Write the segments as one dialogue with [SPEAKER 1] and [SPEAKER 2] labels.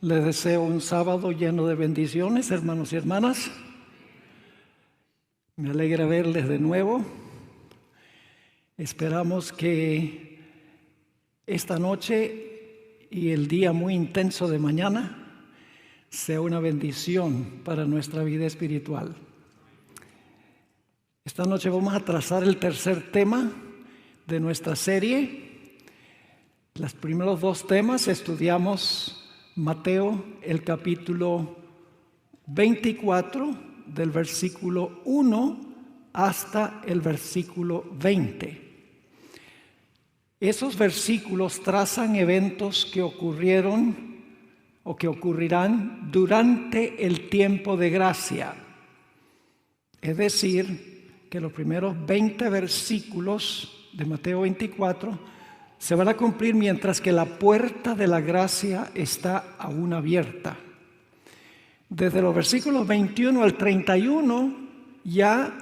[SPEAKER 1] Les deseo un sábado lleno de bendiciones, hermanos y hermanas. Me alegra verles de nuevo. Esperamos que esta noche y el día muy intenso de mañana sea una bendición para nuestra vida espiritual. Esta noche vamos a trazar el tercer tema de nuestra serie. Los primeros dos temas estudiamos Mateo, el capítulo 24, del versículo 1 hasta el versículo 20. Esos versículos trazan eventos que ocurrieron o que ocurrirán durante el tiempo de gracia. Es decir, que los primeros 20 versículos de Mateo 24 se van a cumplir mientras que la puerta de la gracia está aún abierta. Desde los versículos 21 al 31 ya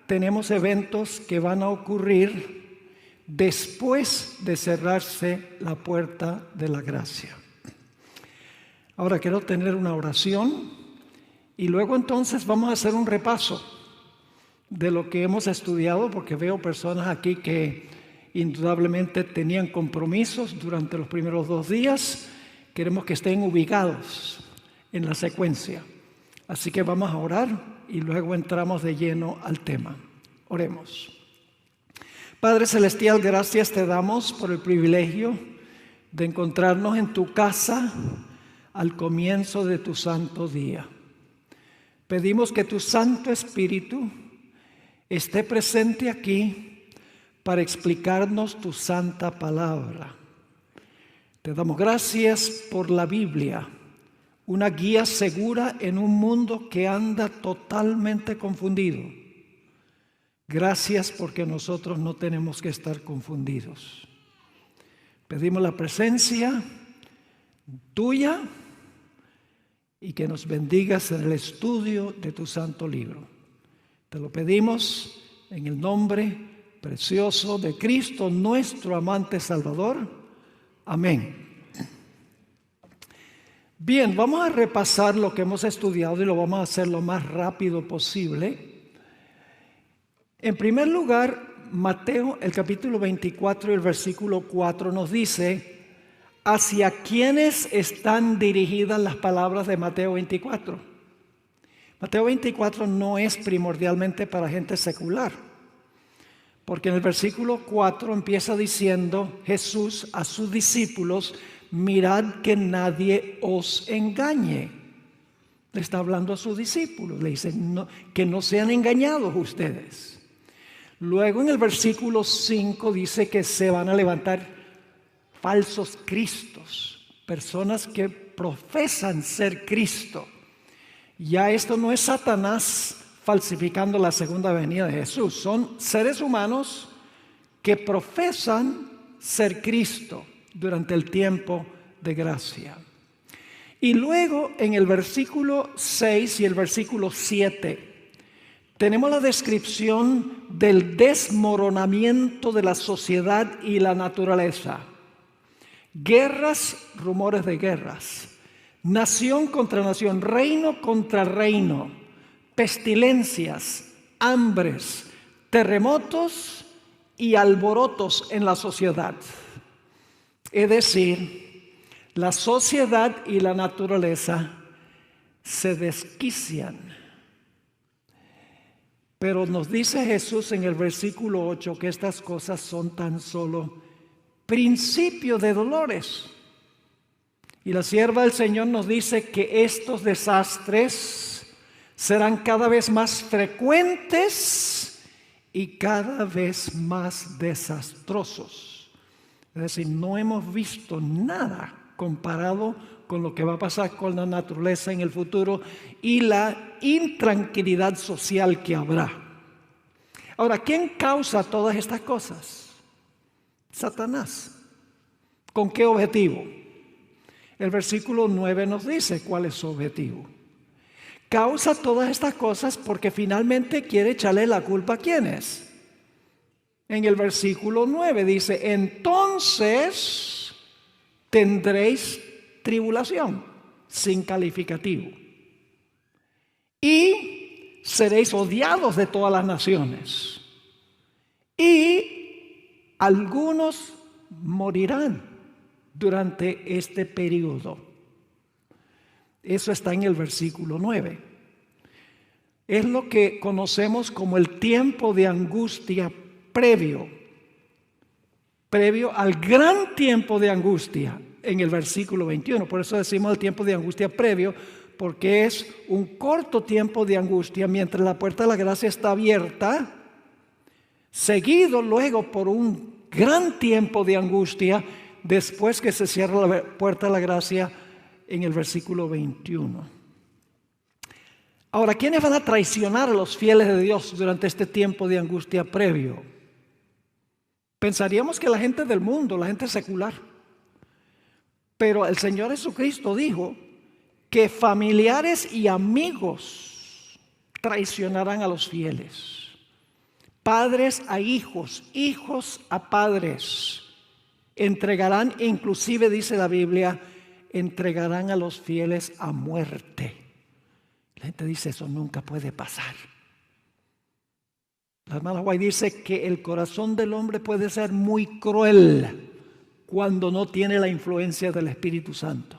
[SPEAKER 1] tenemos eventos que van a ocurrir después de cerrarse la puerta de la gracia. Ahora quiero tener una oración y luego entonces vamos a hacer un repaso de lo que hemos estudiado, porque veo personas aquí que indudablemente tenían compromisos durante los primeros 2 días. Queremos que estén ubicados en la secuencia. Así que vamos a orar y luego entramos de lleno al tema. Oremos. Padre Celestial, gracias te damos por el privilegio de encontrarnos en tu casa al comienzo de tu santo día. Pedimos que tu Santo Espíritu esté presente aquí para explicarnos tu santa palabra. Te damos gracias por la Biblia, una guía segura en un mundo que anda totalmente confundido. Gracias porque nosotros no tenemos que estar confundidos. Pedimos la presencia tuya y que nos bendigas en el estudio de tu santo libro. Te lo pedimos en el nombre precioso de Cristo, nuestro amante Salvador. Amén. Bien, vamos a repasar lo que hemos estudiado y lo vamos a hacer lo más rápido posible. En primer lugar, Mateo, el capítulo 24 y el versículo 4 nos dice hacia quiénes están dirigidas las palabras de Mateo 24. Mateo 24 no es primordialmente para gente secular, porque en el versículo 4 empieza diciendo Jesús a sus discípulos: mirad que nadie os engañe. Le está hablando a sus discípulos, le dice que no sean engañados ustedes. Luego en el versículo 5 dice que se van a levantar falsos cristos, personas que profesan ser Cristo. Ya esto no es Satanás falsificando la segunda venida de Jesús. Son seres humanos que profesan ser Cristo durante el tiempo de gracia. Y luego en el versículo 6 y el versículo 7 tenemos la descripción del desmoronamiento de la sociedad y la naturaleza. Guerras, rumores de guerras, nación contra nación, reino contra reino, pestilencias, hambres, terremotos y alborotos en la sociedad. Es decir, la sociedad y la naturaleza se desquician. Pero nos dice Jesús en el versículo 8 que estas cosas son tan solo principio de dolores. Y la sierva del Señor nos dice que estos desastres serán cada vez más frecuentes y cada vez más desastrosos. Es decir, no hemos visto nada comparado con lo que va a pasar con la naturaleza en el futuro y la intranquilidad social que habrá. Ahora, ¿quién causa todas estas cosas? Satanás. ¿Con qué objetivo? El versículo 9 nos dice cuál es su objetivo. Causa todas estas cosas porque finalmente quiere echarle la culpa a ¿quiénes? En el versículo 9 dice: entonces tendréis tribulación. sin calificativo. Y seréis odiados de todas las naciones. Y algunos morirán durante este periodo. Eso está en el versículo 9. Es lo que conocemos como el tiempo de angustia previo al gran tiempo de angustia en el versículo 21. Por eso decimos el tiempo de angustia previo, porque es un corto tiempo de angustia mientras la puerta de la gracia está abierta, seguido luego por un gran tiempo de angustia después que se cierra la puerta de la gracia en el versículo 21. Ahora, ¿quiénes van a traicionar a los fieles de Dios durante este tiempo de angustia previo? Pensaríamos que la gente del mundo, la gente secular. Pero el Señor Jesucristo dijo que familiares y amigos traicionarán a los fieles. Padres a hijos, hijos a padres. Entregarán, inclusive dice la Biblia, entregarán a los fieles a muerte. La gente dice, eso nunca puede pasar. La hermana White dice que el corazón del hombre puede ser muy cruel cuando no tiene la influencia del Espíritu Santo.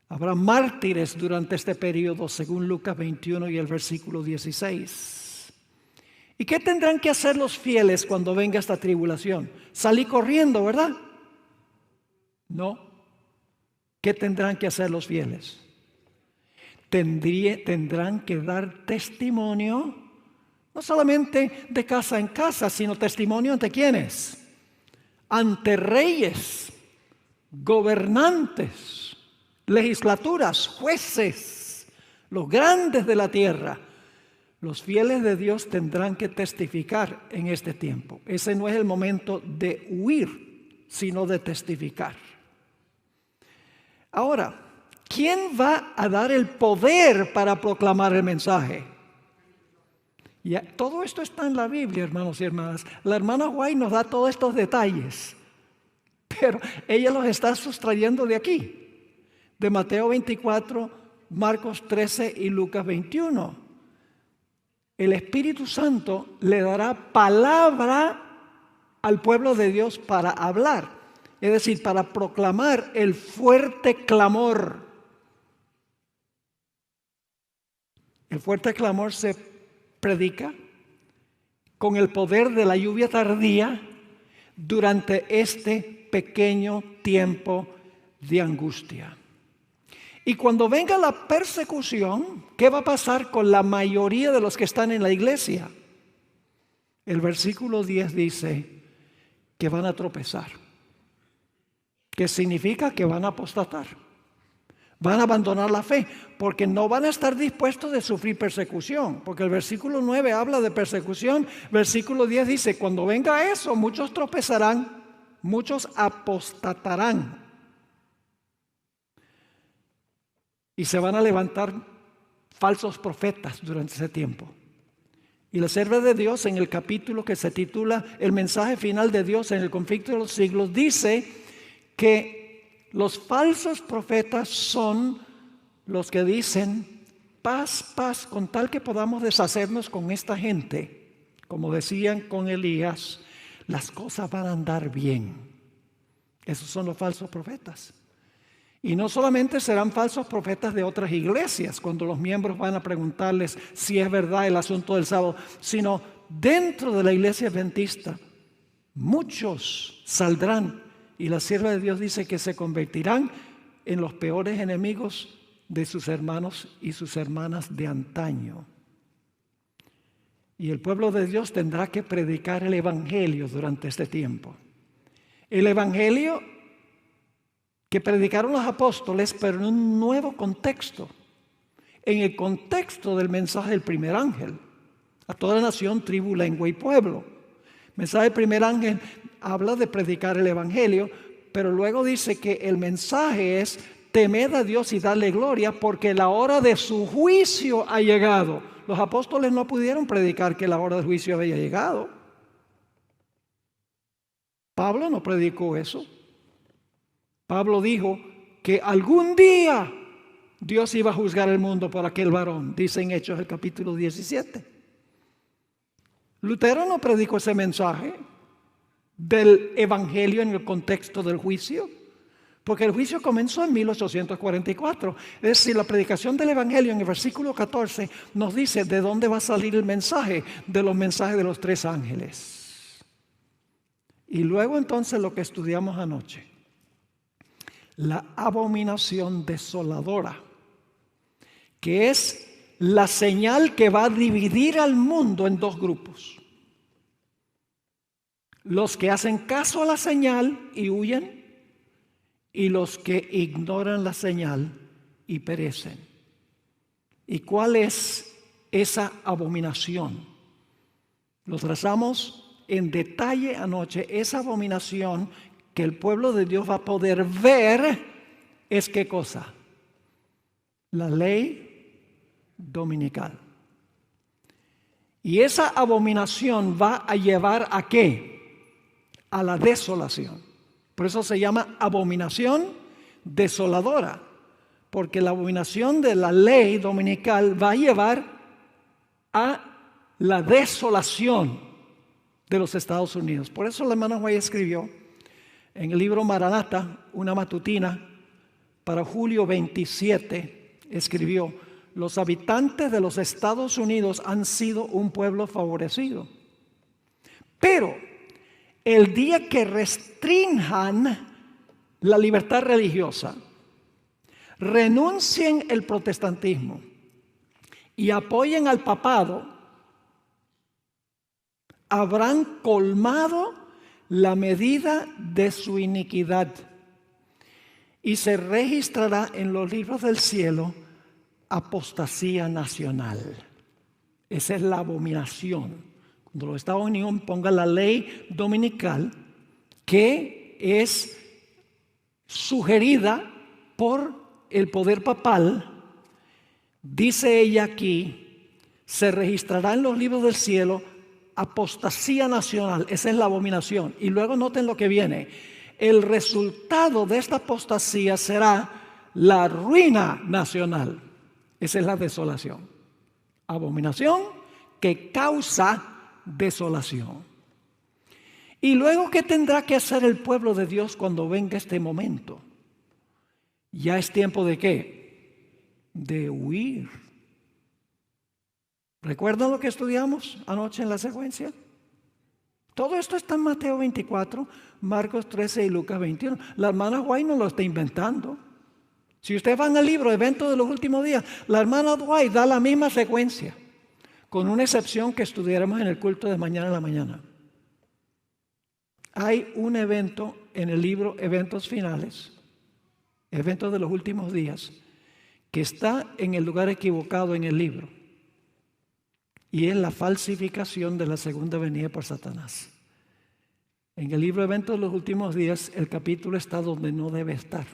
[SPEAKER 1] Habrá mártires durante este periodo, según Lucas 21 y el versículo 16. ¿Y qué tendrán que hacer los fieles cuando venga esta tribulación? Salir corriendo, ¿verdad? No. ¿Qué tendrán que hacer los fieles? Tendrán que dar testimonio, no solamente de casa en casa, sino testimonio ante quiénes, ante reyes, gobernantes, legislaturas, jueces, los grandes de la tierra. Los fieles de Dios tendrán que testificar en este tiempo. Ese no es el momento de huir, sino de testificar. Ahora, ¿quién va a dar el poder para proclamar el mensaje? Ya, todo esto está en la Biblia, hermanos y hermanas. La hermana White nos da todos estos detalles, pero ella los está sustrayendo de aquí, de Mateo 24, Marcos 13 y Lucas 21. El Espíritu Santo le dará palabra al pueblo de Dios para hablar, es decir, para proclamar el fuerte clamor. El fuerte clamor se predica con el poder de la lluvia tardía durante este pequeño tiempo de angustia. Y cuando venga la persecución, ¿qué va a pasar con la mayoría de los que están en la iglesia? El versículo 10 dice que van a tropezar, que significa que van a apostatar. Van a abandonar la fe porque no van a estar dispuestos de sufrir persecución. Porque el versículo 9 habla de persecución. Versículo 10 dice, cuando venga eso, muchos tropezarán, muchos apostatarán. Y se van a levantar falsos profetas durante ese tiempo. Y la sierva de Dios, en el capítulo que se titula El mensaje final de Dios en el conflicto de los siglos, dice que los falsos profetas son los que dicen paz, paz, con tal que podamos deshacernos con esta gente. Como decían con Elías, las cosas van a andar bien. Esos son los falsos profetas. Y no solamente serán falsos profetas de otras iglesias, cuando los miembros van a preguntarles si es verdad el asunto del sábado, sino dentro de la iglesia adventista, muchos saldrán. Y la sierva de Dios dice que se convertirán en los peores enemigos de sus hermanos y sus hermanas de antaño. Y el pueblo de Dios tendrá que predicar el evangelio durante este tiempo. El evangelio que predicaron los apóstoles, pero en un nuevo contexto. En el contexto del mensaje del primer ángel. A toda nación, tribu, lengua y pueblo. El mensaje del primer ángel habla de predicar el evangelio, pero luego dice que el mensaje es temed a Dios y darle gloria porque la hora de su juicio ha llegado. Los apóstoles no pudieron predicar que la hora del juicio había llegado. Pablo no predicó eso. Pablo dijo que algún día Dios iba a juzgar el mundo por aquel varón, dice en Hechos el capítulo 17. Lutero no predicó ese mensaje del evangelio en el contexto del juicio, porque el juicio comenzó en 1844. Es decir, la predicación del evangelio en el versículo 14 nos dice de dónde va a salir el mensaje, de los mensajes de los 3 ángeles. Y luego entonces lo que estudiamos anoche, la abominación desoladora, que es la señal que va a dividir al mundo en 2 grupos. Los que hacen caso a la señal y huyen, y los que ignoran la señal y perecen. ¿Y cuál es esa abominación? Lo trazamos en detalle anoche. Esa abominación que el pueblo de Dios va a poder ver es ¿qué cosa? La ley dominical. Y esa abominación va a llevar ¿a qué? A la desolación. Por eso se llama abominación desoladora, porque la abominación de la ley dominical va a llevar a la desolación de los Estados Unidos. Por eso el hermano White escribió en el libro Maranata, una matutina para julio 27, escribió: los habitantes de los Estados Unidos han sido un pueblo favorecido, pero el día que restrinjan la libertad religiosa, renuncien el protestantismo y apoyen al papado, habrán colmado la medida de su iniquidad y se registrará en los libros del cielo apostasía nacional. Esa es la abominación. Cuando los Estados Unidos pongan la ley dominical, que es sugerida por el poder papal, dice ella aquí, se registrará en los libros del cielo apostasía nacional. Esa es la abominación. Y luego noten lo que viene. El resultado de esta apostasía será la ruina nacional. Esa es la desolación. Abominación que causa desolación. Y luego, ¿qué tendrá que hacer el pueblo de Dios cuando venga este momento? Ya es tiempo de ¿qué? De huir. ¿Recuerdan lo que estudiamos anoche en la secuencia? Todo esto está en Mateo 24, Marcos 13 y Lucas 21. La hermana White no lo está inventando. Si ustedes van al libro Eventos de los Últimos Días, la hermana White da la misma secuencia, con una excepción que estudiaremos en el culto de mañana en la mañana. Hay un evento en el libro Eventos Finales, Eventos de los Últimos Días, que está en el lugar equivocado en el libro. Y es la falsificación de la segunda venida por Satanás. En el libro Eventos de los Últimos Días, el capítulo está donde no debe estar.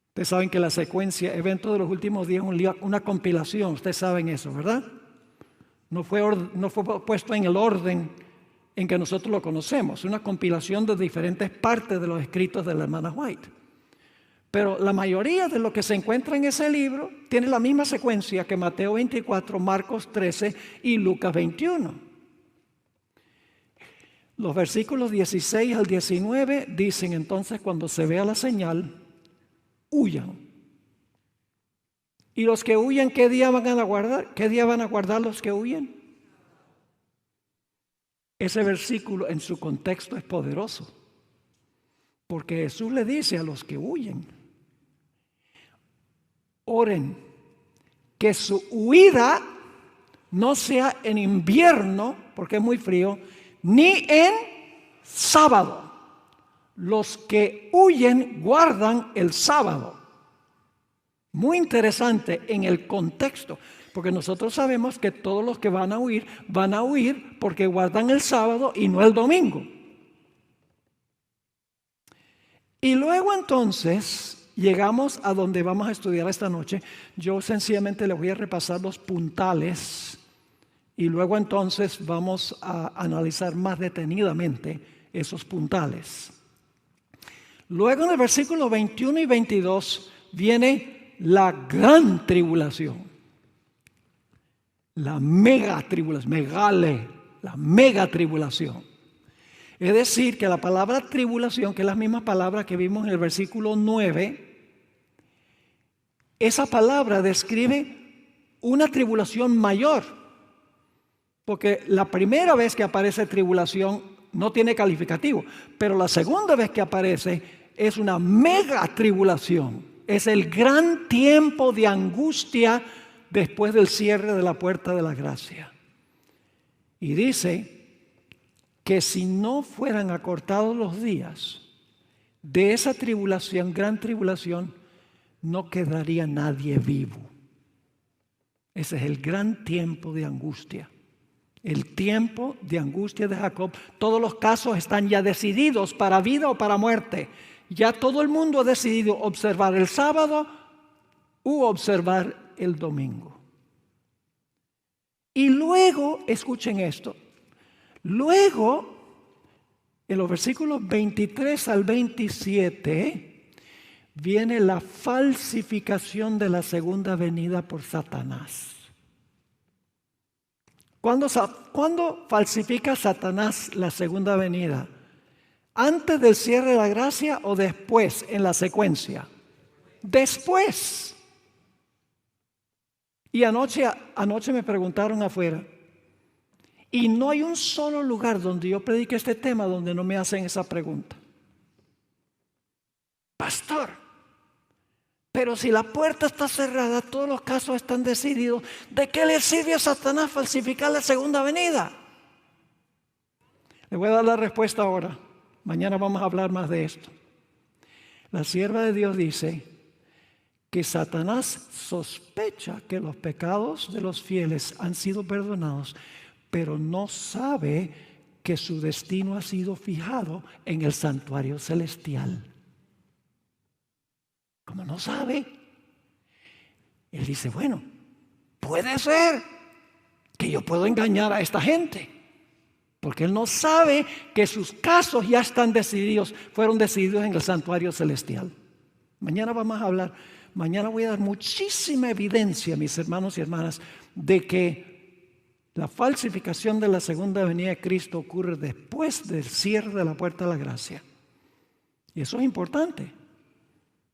[SPEAKER 1] Ustedes saben que la secuencia Eventos de los Últimos Días es una compilación. Ustedes saben eso, ¿verdad? No fue puesto en el orden en que nosotros lo conocemos. Una compilación de diferentes partes de los escritos de la hermana White. Pero la mayoría de lo que se encuentra en ese libro tiene la misma secuencia que Mateo 24, Marcos 13 y Lucas 21. Los versículos 16 al 19 dicen entonces: cuando se vea la señal, huyan. Y los que huyen, ¿qué día van a guardar? ¿Qué día van a guardar los que huyen? Ese versículo en su contexto es poderoso, porque Jesús le dice a los que huyen: oren que su huida no sea en invierno, porque es muy frío, ni en sábado. Los que huyen guardan el sábado. Muy interesante en el contexto, porque nosotros sabemos que todos los que van a huir porque guardan el sábado y no el domingo. Y luego entonces llegamos a donde vamos a estudiar esta noche. Yo sencillamente les voy a repasar los puntales y luego entonces vamos a analizar más detenidamente esos puntales. Luego en el versículo 21 y 22 viene la gran tribulación. La mega tribulación, megale, la mega tribulación. Es decir, que la palabra tribulación, que es la misma palabra que vimos en el versículo 9, esa palabra describe una tribulación mayor. Porque la primera vez que aparece tribulación no tiene calificativo, pero la segunda vez que aparece es una mega tribulación. Es el gran tiempo de angustia después del cierre de la puerta de la gracia. Y dice que si no fueran acortados los días de esa tribulación, gran tribulación, no quedaría nadie vivo. Ese es el gran tiempo de angustia. El tiempo de angustia de Jacob. Todos los casos están ya decididos para vida o para muerte. Ya todo el mundo ha decidido observar el sábado u observar el domingo. Y luego, escuchen esto, luego en los versículos 23 al 27 viene la falsificación de la segunda venida por Satanás. ¿Cuándo falsifica Satanás la segunda venida? ¿Antes del cierre de la gracia o después en la secuencia? Después. Y anoche me preguntaron afuera, y no hay un solo lugar donde yo predique este tema donde no me hacen esa pregunta. Pastor, pero si la puerta está cerrada, todos los casos están decididos, ¿de qué le sirve a Satanás falsificar la segunda venida? Le voy a dar la respuesta ahora. Mañana vamos a hablar más de esto. La sierva de Dios dice que Satanás sospecha que los pecados de los fieles han sido perdonados, pero no sabe que su destino ha sido fijado en el santuario celestial. Como no sabe, él dice, bueno, puede ser que yo puedo engañar a esta gente, porque él no sabe que sus casos ya están decididos, fueron decididos en el santuario celestial. Mañana vamos a hablar, mañana voy a dar muchísima evidencia, mis hermanos y hermanas, de que la falsificación de la segunda venida de Cristo ocurre después del cierre de la puerta de la gracia. Y eso es importante.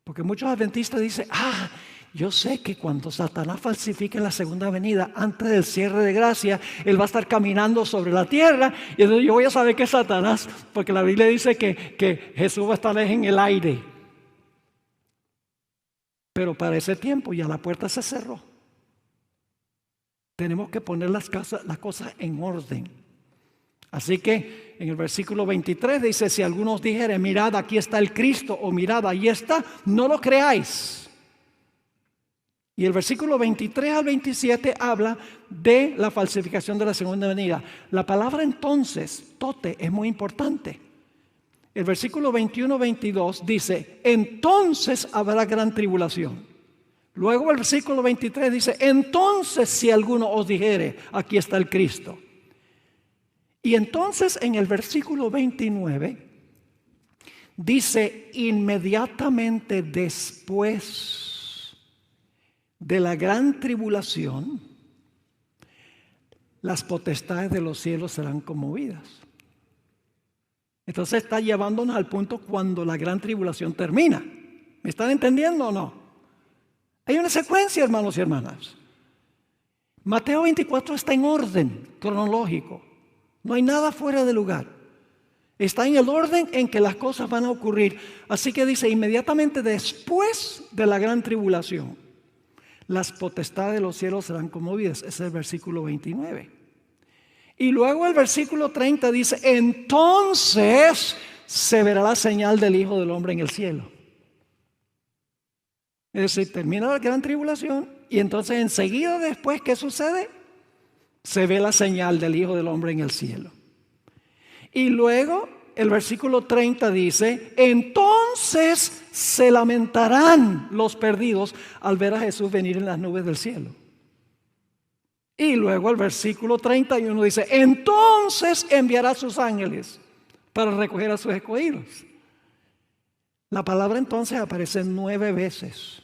[SPEAKER 1] Porque muchos adventistas dicen, yo sé que cuando Satanás falsifique la segunda venida antes del cierre de gracia, él va a estar caminando sobre la tierra y entonces yo voy a saber que es Satanás, porque la Biblia dice que Jesús va a estar en el aire. Pero para ese tiempo ya la puerta se cerró. Tenemos que poner las cosas en orden. Así que en el versículo 23 dice, si algunos dijeren, mirad, aquí está el Cristo, o mirad, ahí está, no lo creáis. Y el versículo 23 al 27 habla de la falsificación de la segunda venida. La palabra entonces, tote, es muy importante. El versículo 21-22 dice, entonces habrá gran tribulación. Luego el versículo 23 dice, entonces si alguno os dijere, aquí está el Cristo. Y entonces en el versículo 29 dice, inmediatamente después de la gran tribulación, las potestades de los cielos serán conmovidas. Entonces está llevándonos al punto cuando la gran tribulación termina. ¿Me están entendiendo o no? Hay una secuencia, hermanos y hermanas. Mateo 24 está en orden cronológico. No hay nada fuera de lugar. Está en el orden en que las cosas van a ocurrir. Así que dice, inmediatamente después de la gran tribulación, las potestades de los cielos serán conmovidas. Ese es el versículo 29. Y luego el versículo 30 dice, entonces se verá la señal del Hijo del Hombre en el cielo. Es decir, termina la gran tribulación y entonces enseguida después, ¿qué sucede? Se ve la señal del Hijo del Hombre en el cielo. Y luego el versículo 30 dice, entonces se lamentarán los perdidos al ver a Jesús venir en las nubes del cielo. Y luego el versículo 31 dice, entonces enviará a sus ángeles para recoger a sus escogidos. La palabra entonces aparece 9 veces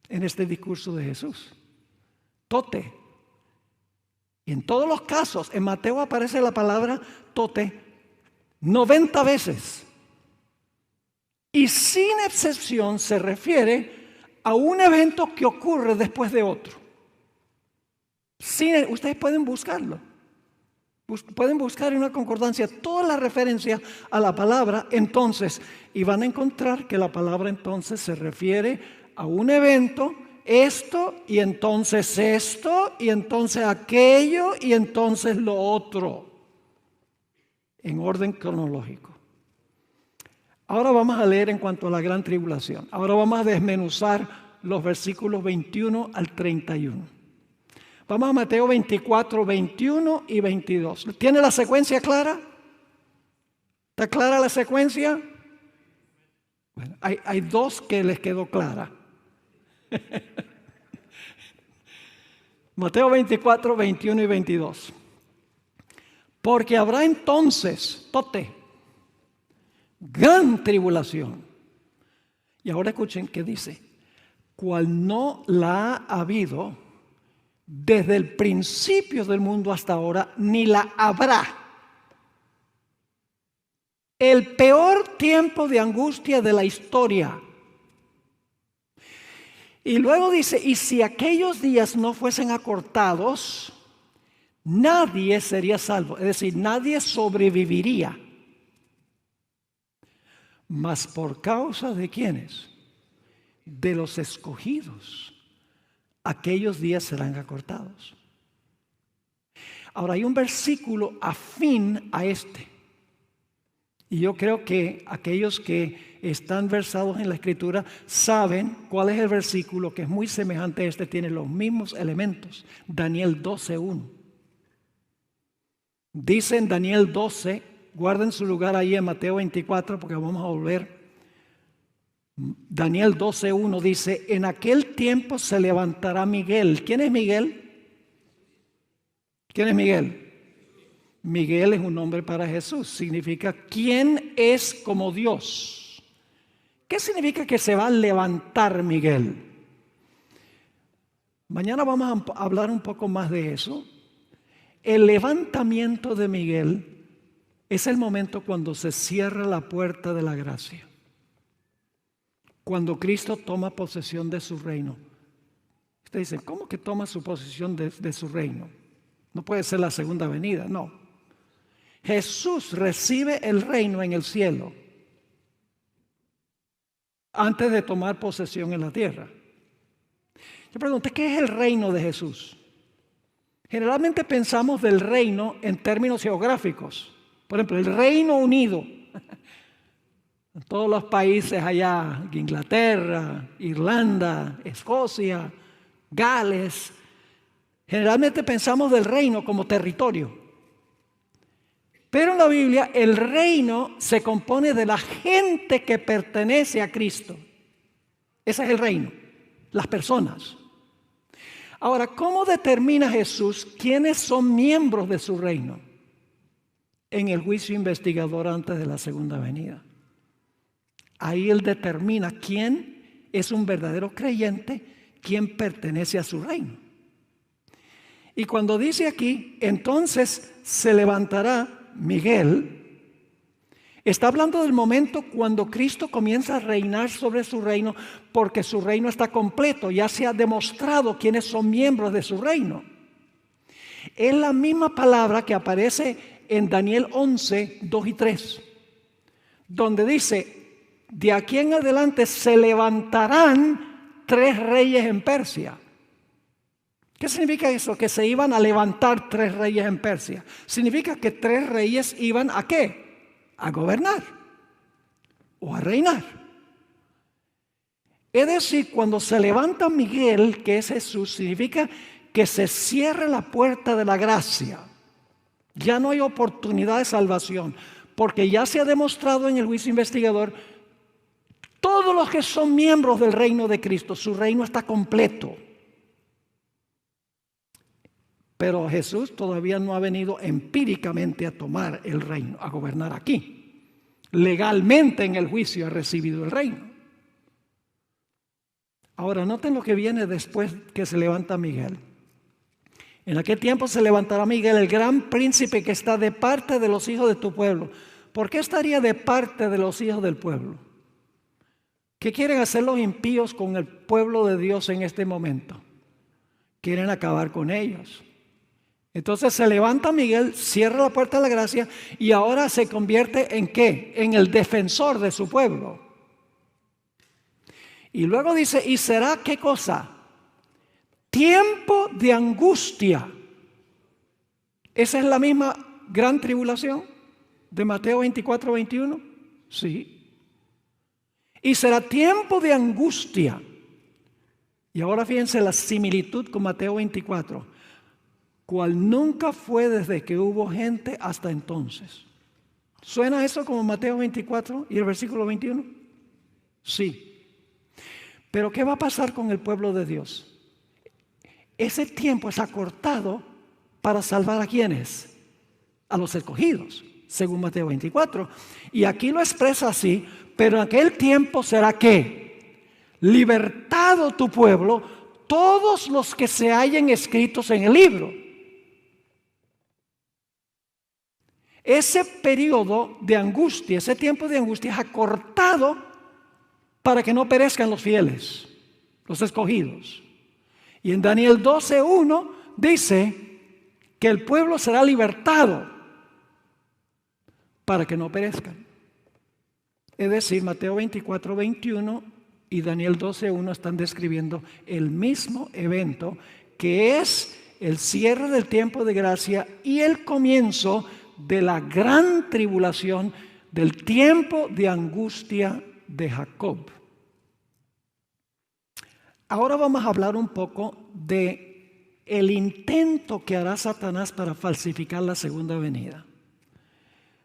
[SPEAKER 1] en este discurso de Jesús. Tote. Y en todos los casos, en Mateo aparece la palabra tote 90 veces. Y sin excepción se refiere a un evento que ocurre después de otro. Ustedes pueden buscarlo. Pueden buscar en una concordancia toda la referencia a la palabra entonces y van a encontrar que la palabra entonces se refiere a un evento, esto y entonces esto y entonces aquello y entonces lo otro, en orden cronológico. Ahora vamos a leer en cuanto a la gran tribulación. Ahora vamos a desmenuzar los versículos 21 al 31. Vamos a Mateo 24, 21 y 22. ¿Tiene la secuencia clara? ¿Está clara la secuencia? Bueno, hay 2 que les quedó clara. Mateo 24, 21 y 22. Porque habrá entonces, gran tribulación. Y ahora escuchen qué dice. Cual no la ha habido desde el principio del mundo hasta ahora, ni la habrá. El peor tiempo de angustia de la historia. Y luego dice, y si aquellos días no fuesen acortados, nadie sería salvo. Es decir, nadie sobreviviría. Mas por causa de ¿quiénes? De los escogidos. Aquellos días serán acortados. Ahora hay un versículo afín a este. Y yo creo que aquellos que están versados en la Escritura saben cuál es el versículo que es muy semejante a este, tiene los mismos elementos. Daniel 12:1. Dice en Daniel 12, guarden su lugar ahí en Mateo 24 porque vamos a volver. Daniel 12:1 dice, en aquel tiempo se levantará Miguel. ¿Quién es Miguel? ¿Quién es Miguel? Miguel es un nombre para Jesús. Significa ¿quién es como Dios? ¿Qué significa que se va a levantar Miguel? Mañana vamos a hablar un poco más de eso. El levantamiento de Miguel es el momento cuando se cierra la puerta de la gracia. Cuando Cristo toma posesión de su reino. Usted dice, ¿cómo que toma su posesión de su reino? No puede ser la segunda venida, no. Jesús recibe el reino en el cielo antes de tomar posesión en la tierra. Yo pregunto, ¿qué es el reino de Jesús? Generalmente pensamos del reino en términos geográficos. Por ejemplo, el Reino Unido. En todos los países allá, Inglaterra, Irlanda, Escocia, Gales, generalmente pensamos del reino como territorio. Pero en la Biblia el reino se compone de la gente que pertenece a Cristo. Ese es el reino, las personas. Ahora, ¿cómo determina Jesús quiénes son miembros de su reino? En el juicio investigador antes de la segunda venida. Ahí Él determina quién es un verdadero creyente, quién pertenece a su reino. Y cuando dice aquí, entonces se levantará Miguel, está hablando del momento cuando Cristo comienza a reinar sobre su reino, porque su reino está completo, ya se ha demostrado quiénes son miembros de su reino. Es la misma palabra que aparece en Daniel 11, 2 y 3, donde dice, de aquí en adelante se levantarán 3 reyes en Persia. ¿Qué significa eso? Que se iban a levantar 3 reyes en Persia. Significa que 3 reyes iban ¿a qué? A gobernar o a reinar. Es decir, cuando se levanta Miguel, que es Jesús, significa que se cierra la puerta de la gracia. Ya no hay oportunidad de salvación, porque ya se ha demostrado en el juicio investigador, todos los que son miembros del reino de Cristo, su reino está completo. Pero Jesús todavía no ha venido empíricamente a tomar el reino, a gobernar aquí. legalmente en el juicio ha recibido el reino. Ahora, noten lo que viene después que se levanta Miguel. En aquel tiempo se levantará Miguel, el gran príncipe que está de parte de los hijos de tu pueblo. ¿Por qué estaría de parte de los hijos del pueblo? ¿Qué quieren hacer los impíos con el pueblo de Dios en este momento? Quieren acabar con ellos. Entonces se levanta Miguel, cierra la puerta de la gracia y ahora se convierte ¿en qué? En el defensor de su pueblo. Y luego dice, ¿y será qué cosa? Tiempo de angustia. ¿Esa es la misma gran tribulación de Mateo 24, 21? Sí. Y será tiempo de angustia. Y ahora fíjense la similitud con Mateo 24, cual nunca fue desde que hubo gente hasta entonces. ¿Suena eso como Mateo 24 y el versículo 21? Sí. Pero ¿qué va a pasar con el pueblo de Dios? Ese tiempo es acortado para salvar a quienes, a los escogidos, según Mateo 24. Y aquí lo expresa así, pero en aquel tiempo será ¿qué? Libertado tu pueblo, todos los que se hallen escritos en el libro. Ese periodo de angustia, ese tiempo de angustia es acortado para que no perezcan los fieles, los escogidos. Y en Daniel 12:1 dice que el pueblo será libertado para que no perezcan. Es decir, Mateo 24, 21 y Daniel 12:1 están describiendo el mismo evento que es el cierre del tiempo de gracia y el comienzo de la gran tribulación, del tiempo de angustia de Jacob. Ahora vamos a hablar un poco de el intento que hará Satanás para falsificar la segunda venida.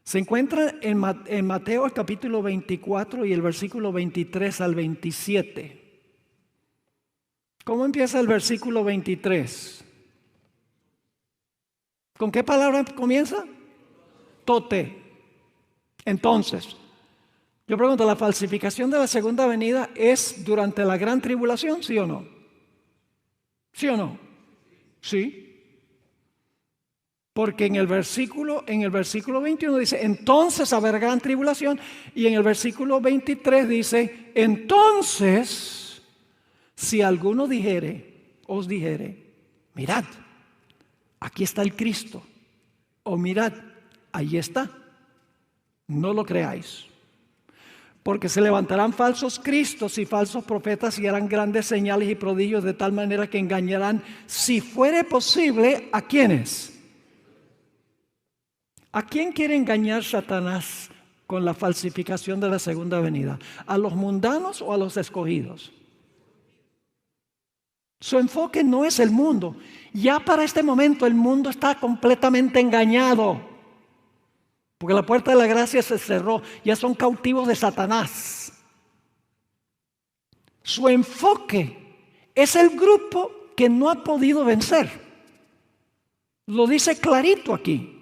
[SPEAKER 1] Se encuentra en Mateo el capítulo 24 y el versículo 23 al 27. ¿Cómo empieza el versículo 23? ¿Con qué palabra comienza? Tote. Entonces, yo pregunto, ¿la falsificación de la segunda venida es durante la gran tribulación, sí o no? ¿Sí o no? Sí. Porque en el versículo 21 dice, entonces habrá gran tribulación, y en el versículo 23 dice, entonces, si alguno os dijere, mirad, aquí está el Cristo, o mirad, ahí está, no lo creáis. Porque se levantarán falsos cristos y falsos profetas y harán grandes señales y prodigios de tal manera que engañarán, si fuere posible, ¿a quiénes? ¿A quién quiere engañar Satanás con la falsificación de la segunda venida? ¿A los mundanos o a los escogidos? Su enfoque no es el mundo. Ya para este momento el mundo está completamente engañado. Porque la puerta de la gracia se cerró. Ya son cautivos de Satanás. Su enfoque es el grupo que no ha podido vencer. Lo dice clarito aquí.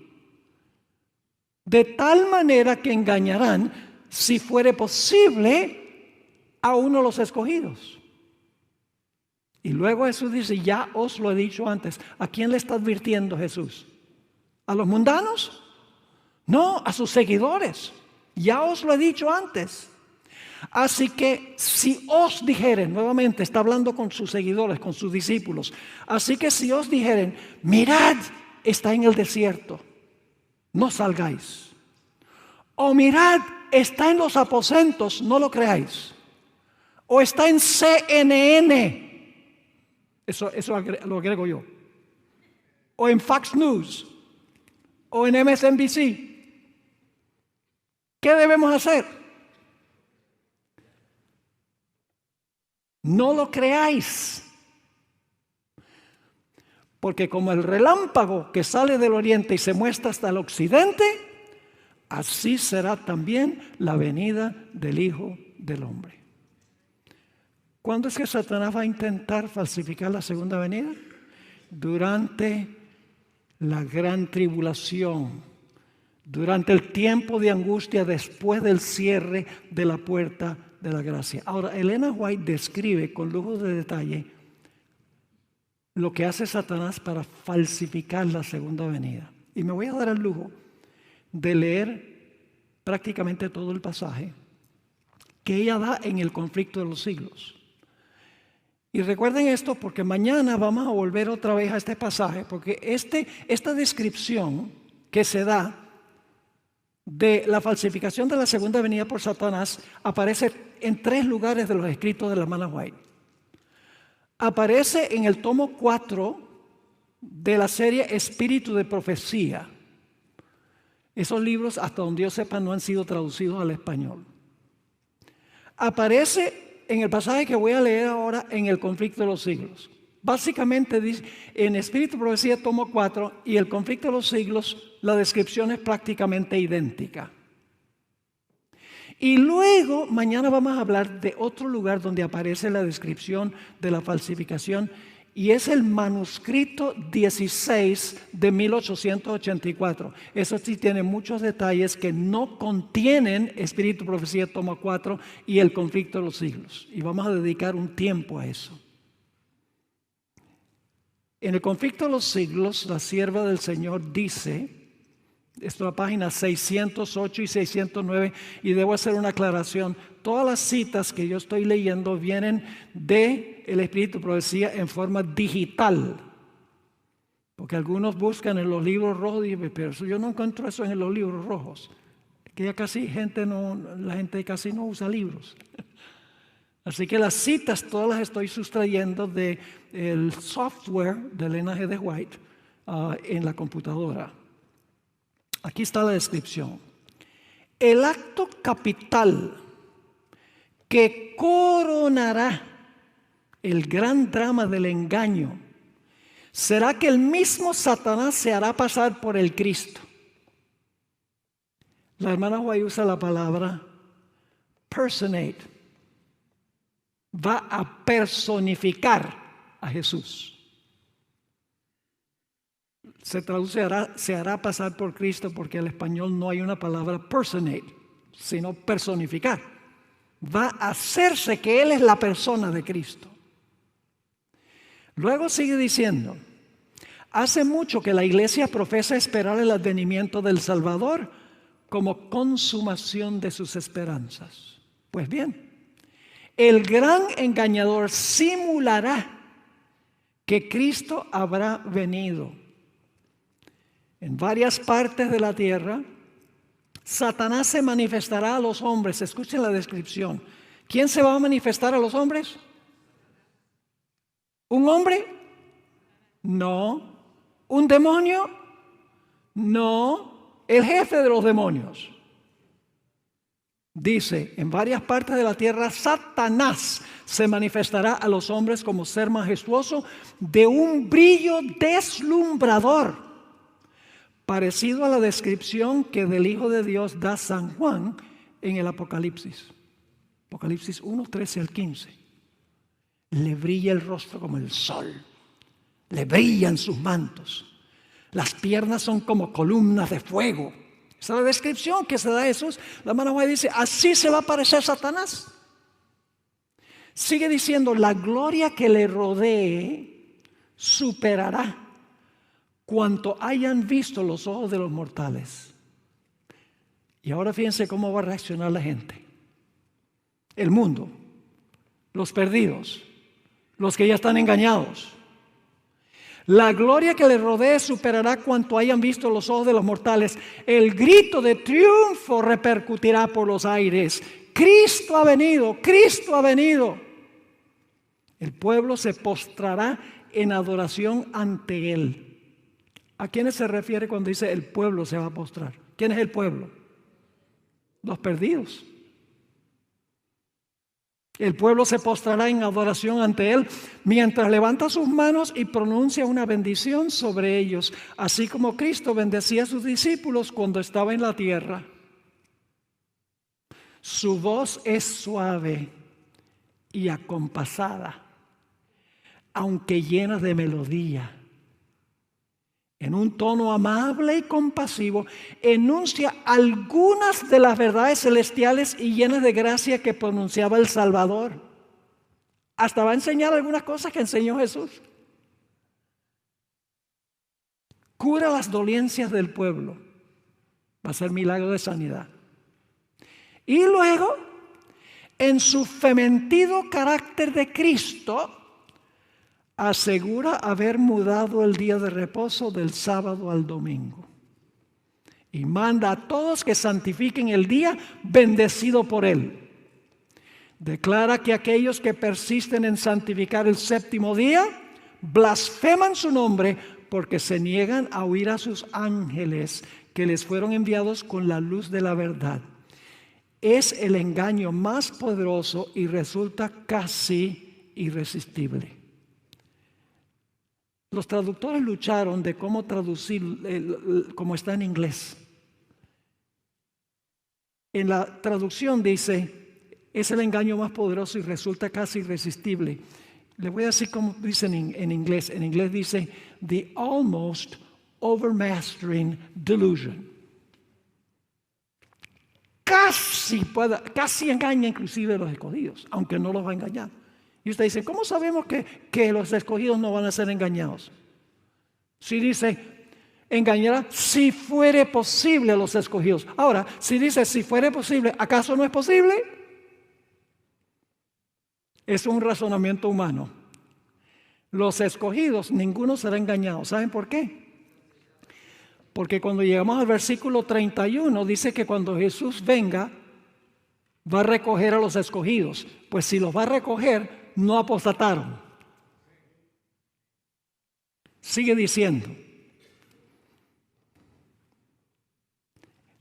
[SPEAKER 1] De tal manera que engañarán, si fuere posible, a uno de los escogidos. Y luego Jesús dice, ya os lo he dicho antes. ¿A quién le está advirtiendo Jesús? ¿A los mundanos? No, a sus seguidores. Ya os lo he dicho antes. Así que si os dijeren, nuevamente está hablando con sus seguidores, con sus discípulos. Así que si os dijeren, mirad, está en el desierto, no salgáis. O mirad, está en los aposentos, no lo creáis. O está en CNN. Eso lo agrego yo. O en Fox News. O en MSNBC. ¿Qué debemos hacer? No lo creáis. Porque como el relámpago que sale del oriente y se muestra hasta el occidente, así será también la venida del Hijo del Hombre. ¿Cuándo es que Satanás va a intentar falsificar la segunda venida? Durante la gran tribulación, durante el tiempo de angustia después del cierre de la puerta de la gracia. Ahora, Elena White describe con lujo de detalle lo que hace Satanás para falsificar la segunda venida. Y me voy a dar el lujo de leer prácticamente todo el pasaje que ella da en el conflicto de los siglos. Y recuerden esto porque mañana vamos a volver otra vez a este pasaje, porque esta descripción que se da de la falsificación de la segunda venida por Satanás aparece en 3 lugares de los escritos de la hermana White. Aparece en el tomo 4 de la serie Espíritu de Profecía. Esos libros, hasta donde yo sepa, no han sido traducidos al español. Aparece en el pasaje que voy a leer ahora en el conflicto de los siglos. Básicamente dice, en Espíritu de Profecía tomo 4 y el conflicto de los siglos, la descripción es prácticamente idéntica. Y luego, mañana vamos a hablar de otro lugar donde aparece la descripción de la falsificación, y es el manuscrito 16 de 1884. Eso sí tiene muchos detalles que no contienen Espíritu, Profecía, toma 4 y el conflicto de los siglos. Y vamos a dedicar un tiempo a eso. En el conflicto de los siglos, la sierva del Señor dice, esto es la página 608 y 609, y debo hacer una aclaración. Todas las citas que yo estoy leyendo vienen del Espíritu de Profecía en forma digital. Porque algunos buscan en los libros rojos y dicen, pero yo no encuentro eso en los libros rojos. Que ya casi la gente casi no usa libros. Así que las citas todas las estoy sustrayendo del software del Elena G. White en la computadora. Aquí está la descripción. El acto capital que coronará el gran drama del engaño será que el mismo Satanás se hará pasar por el Cristo. La hermana White usa la palabra personate. Va a personificar a Jesús. Se traduce se hará pasar por Cristo porque en el español no hay una palabra personate, sino personificar. Va a hacerse que Él es la persona de Cristo. Luego sigue diciendo, hace mucho que la iglesia profesa esperar el advenimiento del Salvador como consumación de sus esperanzas. Pues bien, el gran engañador simulará que Cristo habrá venido. En varias partes de la tierra, Satanás se manifestará a los hombres. Escuchen la descripción. ¿Quién se va a manifestar a los hombres? ¿Un hombre? No. ¿Un demonio? No. El jefe de los demonios. Dice, en varias partes de la tierra, Satanás se manifestará a los hombres como ser majestuoso de un brillo deslumbrador, parecido a la descripción que del Hijo de Dios da San Juan en el Apocalipsis. Apocalipsis 1, 13 al 15. Le brilla el rostro como el sol, le brillan sus mantos, las piernas son como columnas de fuego. Esa es la descripción que se da a Jesús. La hermana White dice, así se va a parecer Satanás. Sigue diciendo, la gloria que le rodee superará cuanto hayan visto los ojos de los mortales. Y ahora fíjense cómo va a reaccionar la gente. El mundo, los perdidos, los que ya están engañados. La gloria que le rodee superará cuanto hayan visto los ojos de los mortales. El grito de triunfo repercutirá por los aires. Cristo ha venido, Cristo ha venido. El pueblo se postrará en adoración ante Él. ¿A quiénes se refiere cuando dice el pueblo se va a postrar? ¿Quién es el pueblo? Los perdidos. El pueblo se postrará en adoración ante Él mientras levanta sus manos y pronuncia una bendición sobre ellos, así como Cristo bendecía a sus discípulos cuando estaba en la tierra. Su voz es suave y acompasada, aunque llena de melodía. en un tono amable y compasivo, enuncia algunas de las verdades celestiales y llenas de gracia que pronunciaba el Salvador. Hasta va a enseñar algunas cosas que enseñó Jesús. Cura las dolencias del pueblo. Va a ser milagro de sanidad. Y luego, en su fementido carácter de Cristo, asegura haber mudado el día de reposo del sábado al domingo. Y manda a todos que santifiquen el día bendecido por Él. Declara que aquellos que persisten en santificar el séptimo día blasfeman su nombre porque se niegan a oír a sus ángeles que les fueron enviados con la luz de la verdad. Es el engaño más poderoso y resulta casi irresistible. Los traductores lucharon de cómo traducir como está en inglés. En la traducción dice, es el engaño más poderoso y resulta casi irresistible. Le voy a decir cómo dicen en inglés. En inglés dice, the almost overmastering delusion. Casi engaña inclusive a los escogidos, aunque no los va a engañar. Y usted dice, ¿cómo sabemos que los escogidos no van a ser engañados? Si dice, engañará si fuere posible a los escogidos. Ahora, si dice, si fuere posible, ¿acaso no es posible? Es un razonamiento humano. Los escogidos, ninguno será engañado. ¿Saben por qué? Porque cuando llegamos al versículo 31, dice que cuando Jesús venga, va a recoger a los escogidos. Pues si los va a recoger, no apostataron. Sigue diciendo.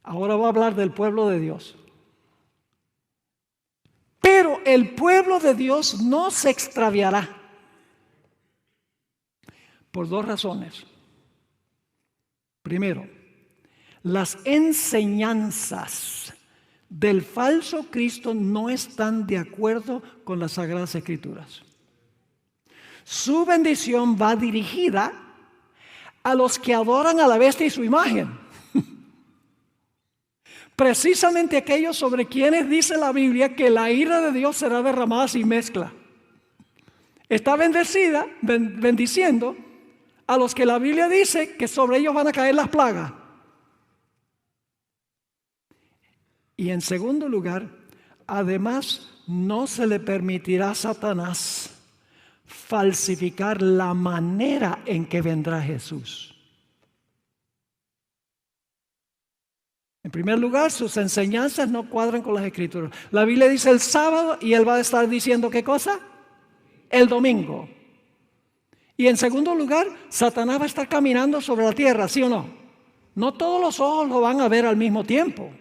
[SPEAKER 1] Ahora va a hablar del pueblo de Dios. Pero el pueblo de Dios no se extraviará. Por dos razones. Primero, las enseñanzas del falso Cristo no están de acuerdo con las Sagradas Escrituras. Su bendición va dirigida a los que adoran a la bestia y su imagen. Precisamente aquellos sobre quienes dice la Biblia que la ira de Dios será derramada sin mezcla. Está bendiciendo a los que la Biblia dice que sobre ellos van a caer las plagas. Y en segundo lugar, además, no se le permitirá a Satanás falsificar la manera en que vendrá Jesús. En primer lugar, sus enseñanzas no cuadran con las Escrituras. La Biblia dice el sábado y él va a estar diciendo ¿qué cosa? El domingo. Y en segundo lugar, Satanás va a estar caminando sobre la tierra, ¿sí o no? No todos los ojos lo van a ver al mismo tiempo.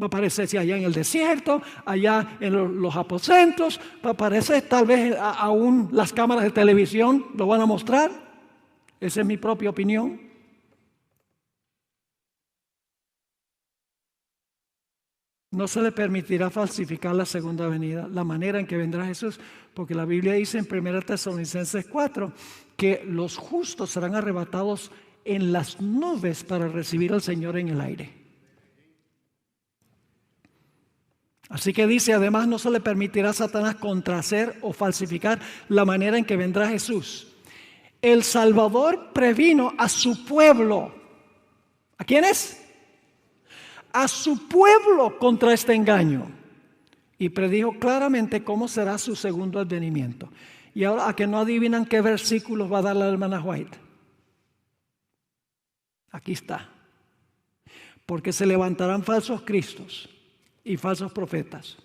[SPEAKER 1] Va a aparecerse allá en el desierto, allá en los aposentos, va a aparecer tal vez aún las cámaras de televisión lo van a mostrar. Esa es mi propia opinión. No se le permitirá falsificar la segunda venida, la manera en que vendrá Jesús, porque la Biblia dice en 1 Tesalonicenses 4 que los justos serán arrebatados en las nubes para recibir al Señor en el aire. Así que dice, además no se le permitirá a Satanás contrahacer o falsificar la manera en que vendrá Jesús. El Salvador previno a su pueblo. ¿A quiénes? A su pueblo contra este engaño. Y predijo claramente cómo será su segundo advenimiento. Y ahora, ¿a que no adivinan qué versículos va a dar la hermana White? Aquí está. Porque se levantarán falsos cristos y falsos profetas,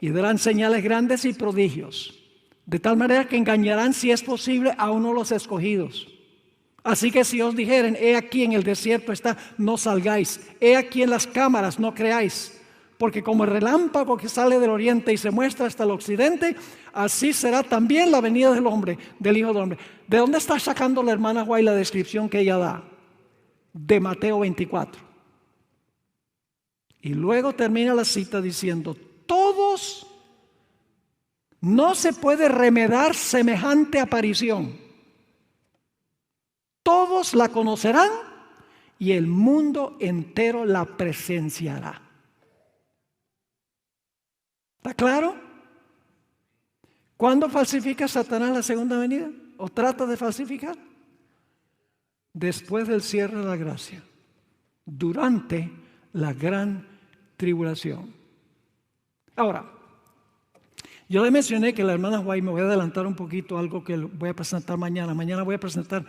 [SPEAKER 1] y darán señales grandes y prodigios, de tal manera que engañarán, si es posible, a uno de los escogidos. Así que si os dijeren, he aquí en el desierto está, no salgáis, he aquí en las cámaras, no creáis, porque como el relámpago que sale del oriente y se muestra hasta el occidente, así será también la venida del hombre, del Hijo del Hombre. ¿De dónde está sacando la hermana White la descripción que ella da? De Mateo 24. Y luego termina la cita diciendo, todos, no se puede remedar semejante aparición. Todos la conocerán y el mundo entero la presenciará. ¿Está claro? ¿Cuándo falsifica Satanás la segunda venida? ¿O trata de falsificar? Después del cierre de la gracia, durante la gran tribulación. Ahora, yo le mencioné que la hermana White, me voy a adelantar un poquito algo que voy a presentar mañana. Mañana voy a presentar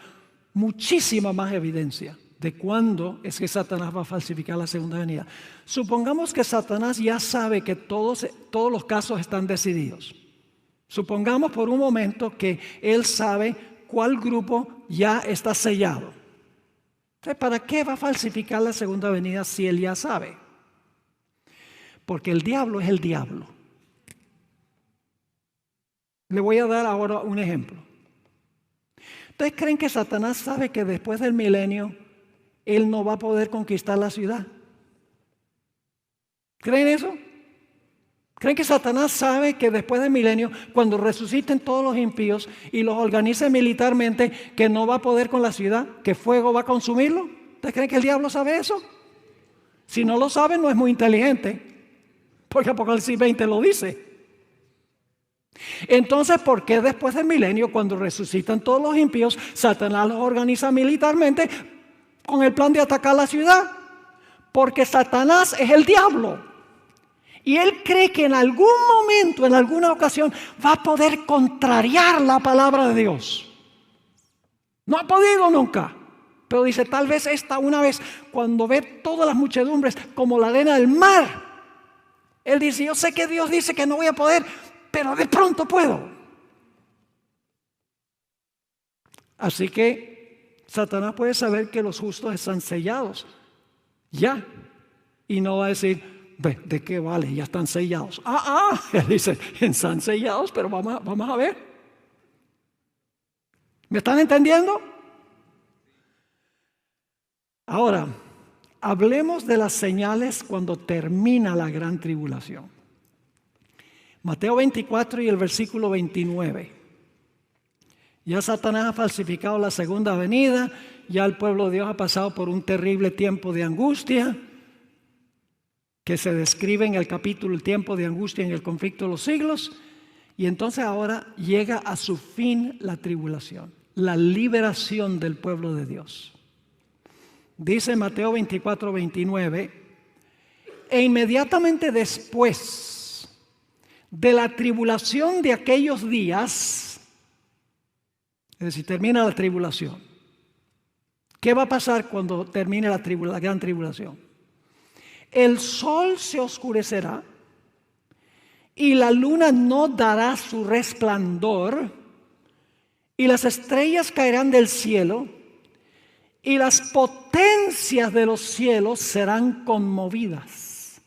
[SPEAKER 1] muchísima más evidencia de cuándo es que Satanás va a falsificar la segunda venida. Supongamos que Satanás ya sabe que todos los casos están decididos. Supongamos por un momento que él sabe cuál grupo ya está sellado. Entonces, ¿para qué va a falsificar la segunda venida si él ya sabe? Porque el diablo es el diablo. Le voy a dar ahora un ejemplo. ¿Ustedes creen que Satanás sabe que después del milenio él no va a poder conquistar la ciudad? ¿Creen eso? ¿Creen que Satanás sabe que después del milenio, cuando resuciten todos los impíos y los organice militarmente, que no va a poder con la ciudad, que fuego va a consumirlo? ¿Ustedes creen que el diablo sabe eso? Si no lo sabe, no es muy inteligente, porque Apocalipsis 20 lo dice. Entonces, ¿por qué después del milenio, cuando resucitan todos los impíos, Satanás los organiza militarmente con el plan de atacar la ciudad? Porque Satanás es el diablo. Y él cree que en algún momento, en alguna ocasión, va a poder contrariar la palabra de Dios. No ha podido nunca. Pero dice, tal vez esta una vez, cuando ve todas las muchedumbres como la arena del mar, él dice, yo sé que Dios dice que no voy a poder, pero de pronto puedo. Así que Satanás puede saber que los justos están sellados ya, y no va a decir, ¿de qué vale? Ya están sellados. Él dice, están sellados, pero vamos a ver. ¿Me están entendiendo? Ahora, hablemos de las señales cuando termina la gran tribulación. Mateo 24 y el versículo 29. Ya Satanás ha falsificado la segunda venida, ya el pueblo de Dios ha pasado por un terrible tiempo de angustia, que se describe en el capítulo el tiempo de angustia en el conflicto de los siglos, y entonces ahora llega a su fin la tribulación, la liberación del pueblo de Dios. Dice Mateo 24, 29, e inmediatamente después de la tribulación de aquellos días, es decir, termina la tribulación. ¿Qué va a pasar cuando termine la gran tribulación? El sol se oscurecerá y la luna no dará su resplandor y las estrellas caerán del cielo y las potencias de los cielos serán conmovidas.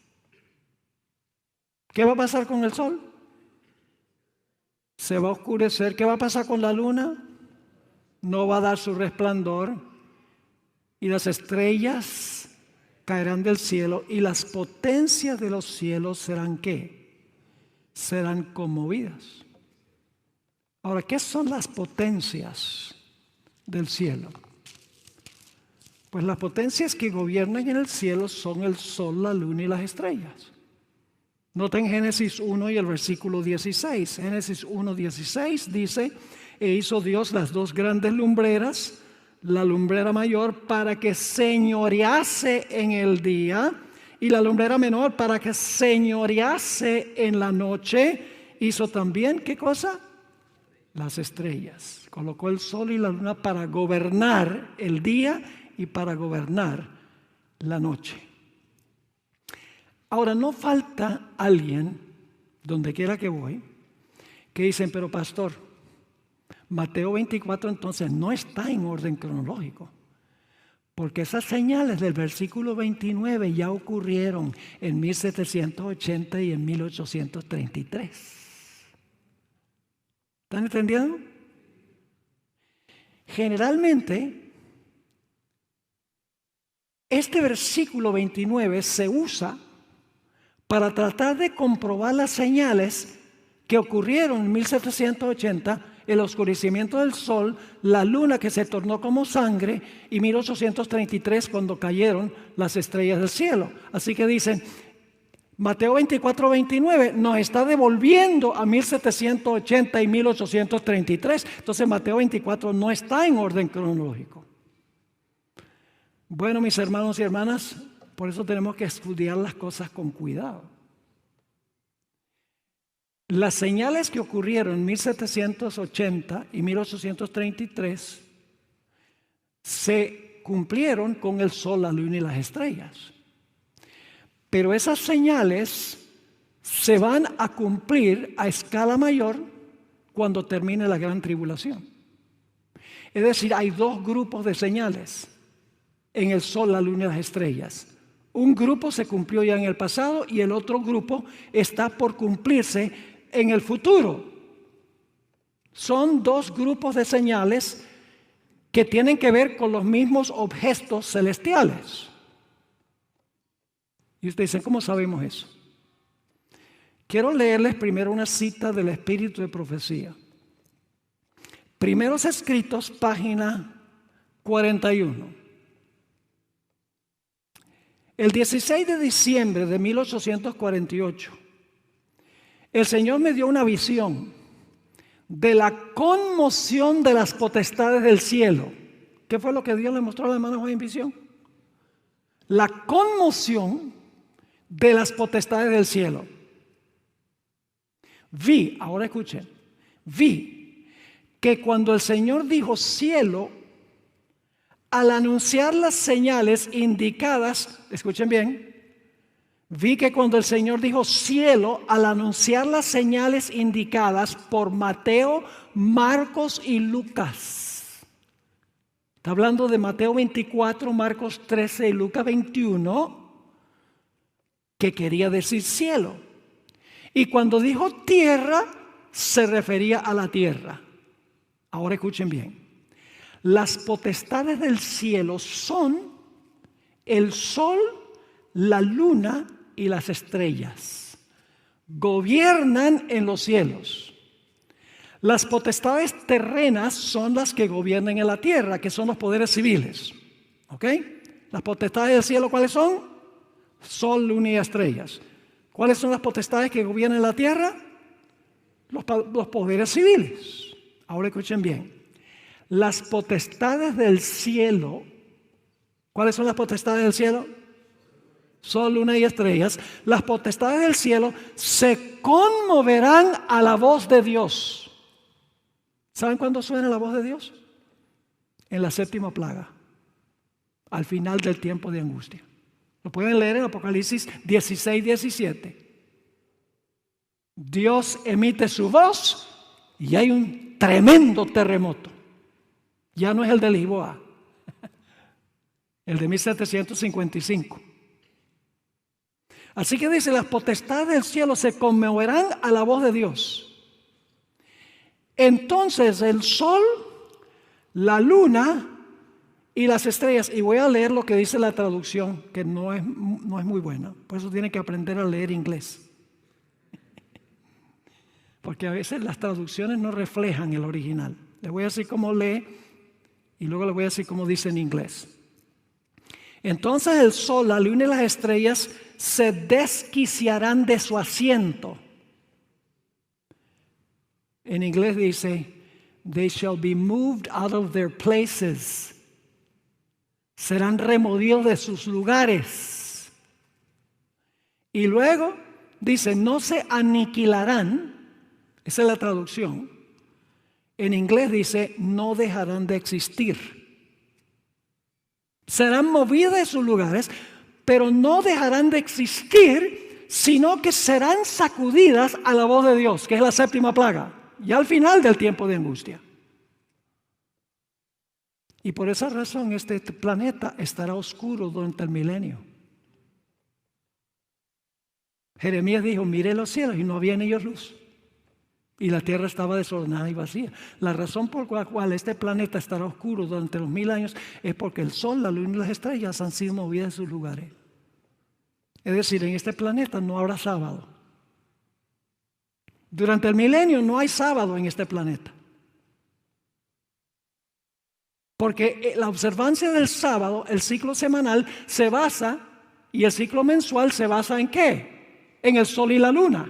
[SPEAKER 1] ¿Qué va a pasar con el sol? Se va a oscurecer. ¿Qué va a pasar con la luna? No va a dar su resplandor y las estrellas caerán del cielo y las potencias de los cielos serán ¿qué? Serán conmovidas. Ahora, ¿qué son las potencias del cielo? Pues las potencias que gobiernan en el cielo son el sol, la luna y las estrellas. Noten Génesis 1 y el versículo 16. Génesis 1, 16 dice, e hizo Dios las dos grandes lumbreras, la lumbrera mayor para que señorease en el día y la lumbrera menor para que señorease en la noche. Hizo también, ¿qué cosa? Las estrellas. Colocó el sol y la luna para gobernar el día y para gobernar la noche. Ahora, no falta alguien, donde quiera que voy, que dicen, pero pastor, Mateo 24 entonces no está en orden cronológico, porque esas señales del versículo 29 ya ocurrieron en 1780 y en 1833. ¿Están entendiendo? Generalmente, este versículo 29 se usa para tratar de comprobar las señales que ocurrieron en 1780 el oscurecimiento del sol, la luna que se tornó como sangre y 1833 cuando cayeron las estrellas del cielo. Así que dicen, Mateo 24, 29 nos está devolviendo a 1780 y 1833. Entonces Mateo 24 no está en orden cronológico. Bueno, mis hermanos y hermanas, por eso tenemos que estudiar las cosas con cuidado. Las señales que ocurrieron en 1780 y 1833 se cumplieron con el sol, la luna y las estrellas. Pero esas señales se van a cumplir a escala mayor cuando termine la gran tribulación. Es decir, hay dos grupos de señales en el sol, la luna y las estrellas. Un grupo se cumplió ya en el pasado y el otro grupo está por cumplirse en el futuro. Son dos grupos de señales que tienen que ver con los mismos objetos celestiales. Y ustedes dicen, ¿cómo sabemos eso? Quiero leerles primero una cita del Espíritu de Profecía. Primeros Escritos, página 41. El 16 de diciembre de 1848, el Señor me dio una visión de la conmoción de las potestades del cielo. ¿Qué fue lo que Dios le mostró a la hermana Juan en visión? La conmoción de las potestades del cielo. Ahora escuchen, vi que cuando el Señor dijo cielo, al anunciar las señales indicadas, escuchen bien, vi que cuando el Señor dijo cielo, al anunciar las señales indicadas por Mateo, Marcos y Lucas. Está hablando de Mateo 24, Marcos 13 y Lucas 21, que quería decir cielo. Y cuando dijo tierra, se refería a la tierra. Ahora escuchen bien. Las potestades del cielo son el sol, la luna y las estrellas. Gobiernan en los cielos. Las potestades terrenas son las que gobiernan en la tierra, que son los poderes civiles. ¿Ok? Las potestades del cielo, ¿cuáles son? Sol, luna y estrellas. ¿Cuáles son las potestades que gobiernan en la tierra? Los poderes civiles. Ahora escuchen bien. Las potestades del cielo, ¿cuáles son las potestades del cielo? Sol, luna y estrellas. Las potestades del cielo se conmoverán a la voz de Dios. ¿Saben cuándo suena la voz de Dios? En la séptima plaga, al final del tiempo de angustia. Lo pueden leer en Apocalipsis 16, 17. Dios emite su voz y hay un tremendo terremoto. Ya no es el de Lisboa, el de 1755. Así que dice, las potestades del cielo se conmoverán a la voz de Dios. Entonces el sol, la luna y las estrellas, y voy a leer lo que dice la traducción, que no es muy buena, por eso tiene que aprender a leer inglés. Porque a veces las traducciones no reflejan el original. Les voy a decir cómo lee y luego les voy a decir cómo dice en inglés. Entonces el sol, la luna y las estrellas se desquiciarán de su asiento. En inglés dice, they shall be moved out of their places. Serán removidos de sus lugares. Y luego dice, no se aniquilarán. Esa es la traducción. En inglés dice, no dejarán de existir. Serán movidos de sus lugares, pero no dejarán de existir, sino que serán sacudidas a la voz de Dios, que es la séptima plaga, y al final del tiempo de angustia. Y por esa razón este planeta estará oscuro durante el milenio. Jeremías dijo, miré los cielos y no había en ellos luz. Y la tierra estaba desordenada y vacía. La razón por la cual este planeta estará oscuro durante los 1000 años es porque el sol, la luna y las estrellas han sido movidas de sus lugares. Es decir, en este planeta no habrá sábado. Durante el milenio no hay sábado en este planeta. Porque la observancia del sábado, el ciclo semanal, se basa, y el ciclo mensual se basa ¿en qué? En el sol y la luna.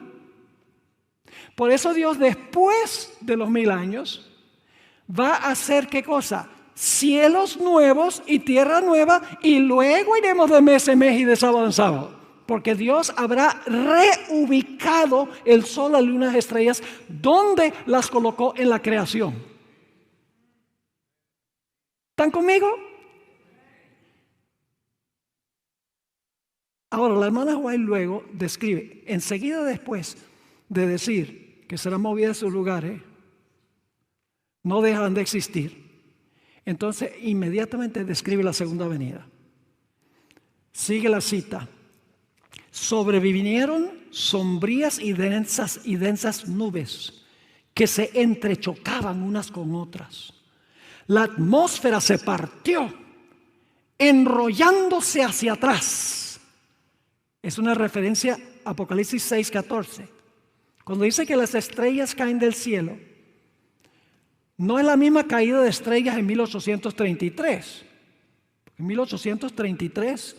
[SPEAKER 1] Por eso Dios, después de los 1000 años, va a hacer ¿qué cosa? Cielos nuevos y tierra nueva, y luego iremos de mes en mes y de sábado en sábado. Porque Dios habrá reubicado el sol, la luna, las estrellas, donde las colocó en la creación. ¿Están conmigo? Ahora, la hermana White luego describe, enseguida después de decir que serán movidas de sus lugares, no dejan de existir. Entonces, inmediatamente describe la segunda venida. Sigue la cita. Sobrevinieron sombrías y densas nubes que se entrechocaban unas con otras. La atmósfera se partió, enrollándose hacia atrás. Es una referencia a Apocalipsis 6:14. Cuando dice que las estrellas caen del cielo, no es la misma caída de estrellas en 1833. En 1833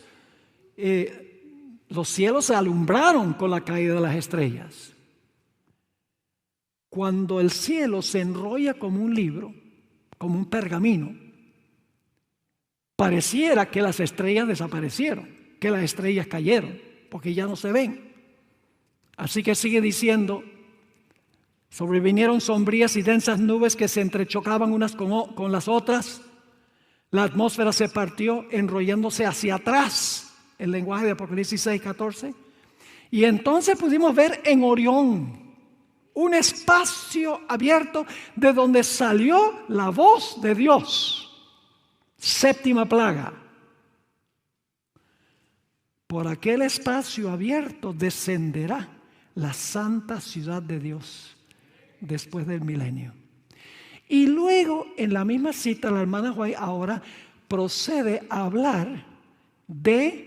[SPEAKER 1] los cielos se alumbraron con la caída de las estrellas. Cuando el cielo se enrolla como un libro, como un pergamino, pareciera que las estrellas desaparecieron, que las estrellas cayeron, porque ya no se ven. Así que sigue diciendo, sobrevinieron sombrías y densas nubes que se entrechocaban unas con las otras. La atmósfera se partió, enrollándose hacia atrás, el lenguaje de Apocalipsis 6:14. Y entonces pudimos ver en Orión un espacio abierto de donde salió la voz de Dios. Séptima plaga. Por aquel espacio abierto descenderá la santa ciudad de Dios después del milenio. Y luego, en la misma cita, la hermana White ahora procede a hablar de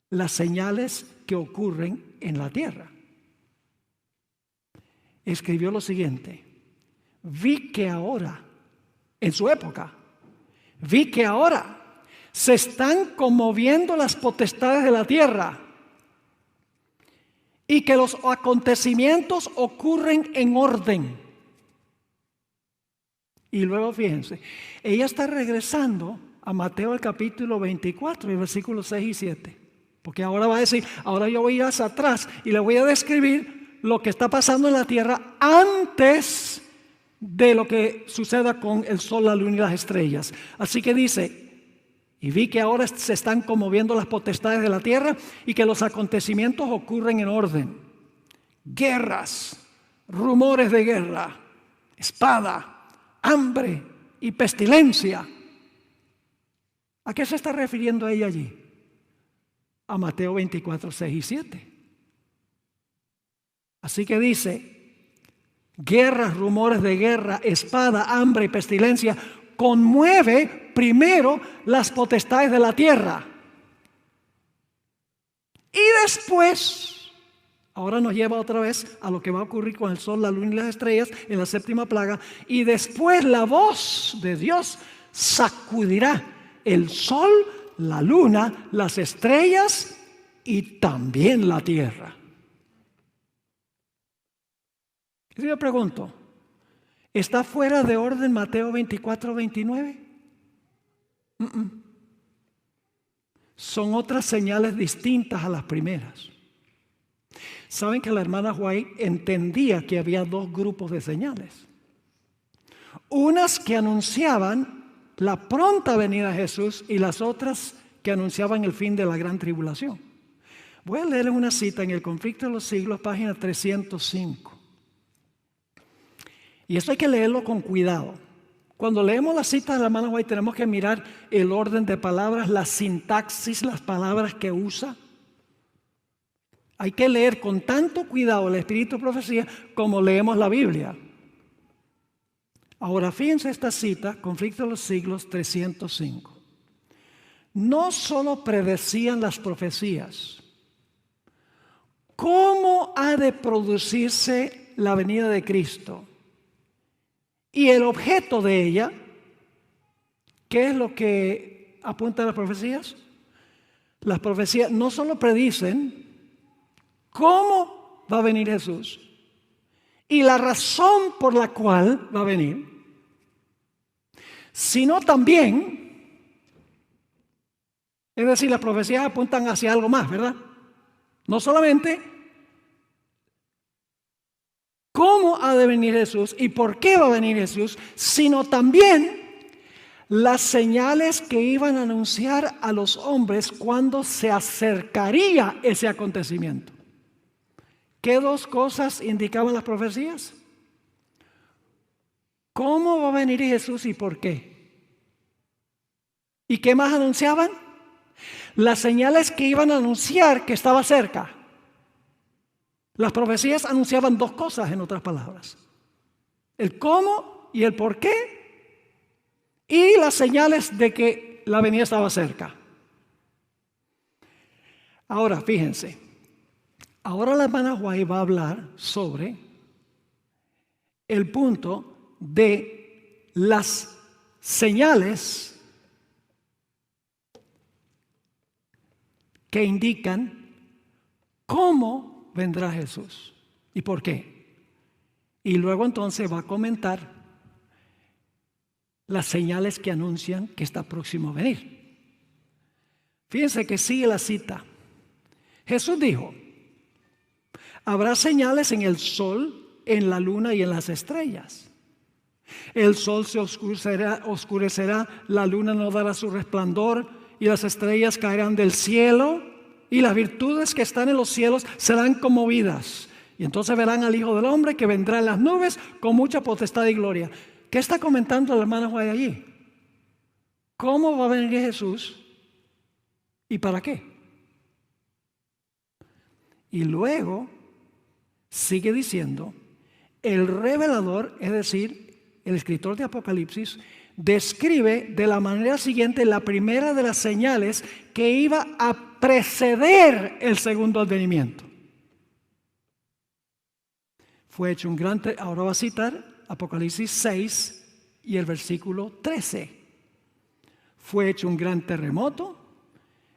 [SPEAKER 1] las señales que ocurren en la tierra. Escribió lo siguiente: vi que ahora, en su época, vi que ahora se están conmoviendo las potestades de la tierra y que los acontecimientos ocurren en orden. Y luego fíjense, ella está regresando a Mateo el capítulo 24, y versículos 6 y 7. Porque ahora va a decir, ahora yo voy a ir hacia atrás y le voy a describir lo que está pasando en la tierra antes de lo que suceda con el sol, la luna y las estrellas. Así que dice, y vi que ahora se están conmoviendo las potestades de la tierra y que los acontecimientos ocurren en orden. Guerras, rumores de guerra, espada, hambre y pestilencia. ¿A qué se está refiriendo ella allí? A Mateo 24, 6 y 7. Así que dice, guerras, rumores de guerra, espada, hambre y pestilencia, conmueve primero las potestades de la tierra. Y después, ahora nos lleva otra vez a lo que va a ocurrir con el sol, la luna y las estrellas en la séptima plaga. Y después la voz de Dios sacudirá el sol, la luna, las estrellas y también la tierra. Y yo pregunto, ¿está fuera de orden Mateo 24, 29? Son otras señales distintas a las primeras. Saben que la hermana White entendía que había dos grupos de señales. Unas que anunciaban la pronta venida de Jesús y las otras que anunciaban el fin de la gran tribulación. Voy a leer una cita en el Conflicto de los Siglos, página 305. Y esto hay que leerlo con cuidado. Cuando leemos la cita de la hermana White tenemos que mirar el orden de palabras, la sintaxis, las palabras que usa. Hay que leer con tanto cuidado el Espíritu de Profecía como leemos la Biblia. Ahora fíjense esta cita, Conflicto de los Siglos 305. No solo predecían las profecías, ¿cómo ha de producirse la venida de Cristo? Y el objeto de ella, ¿Qué es lo que apuntan las profecías? Las profecías no solo predicen cómo va a venir Jesús y la razón por la cual va a venir, sino también, es decir, las profecías apuntan hacia algo más, ¿verdad? No solamente cómo ha de venir Jesús y por qué va a venir Jesús, sino también las señales que iban a anunciar a los hombres cuando se acercaría ese acontecimiento. ¿Qué dos cosas indicaban las profecías? ¿Cómo va a venir Jesús y por qué? ¿Y qué más anunciaban? Las señales que iban a anunciar que estaba cerca. Las profecías anunciaban dos cosas, en otras palabras: el cómo y el por qué, y las señales de que la venida estaba cerca. Ahora, fíjense, ahora la hermana White va a hablar sobre el punto de las señales que indican cómo vendrá Jesús y por qué. Y luego entonces va a comentar las señales que anuncian que está próximo a venir. Fíjense que sigue la cita. Jesús dijo: habrá señales en el sol, en la luna y en las estrellas. El sol se oscurecerá, la luna no dará su resplandor y las estrellas caerán del cielo y las virtudes que están en los cielos serán conmovidas. Y entonces verán al Hijo del Hombre que vendrá en las nubes con mucha potestad y gloria. ¿Qué está comentando la hermana White allí? ¿Cómo va a venir Jesús y para qué? Y luego sigue diciendo, el revelador, es decir, el escritor de Apocalipsis, describe de la manera siguiente la primera de las señales que iba a preceder el segundo advenimiento. Fue hecho un gran, ahora va a citar Apocalipsis 6 y el versículo 13. Fue hecho un gran terremoto,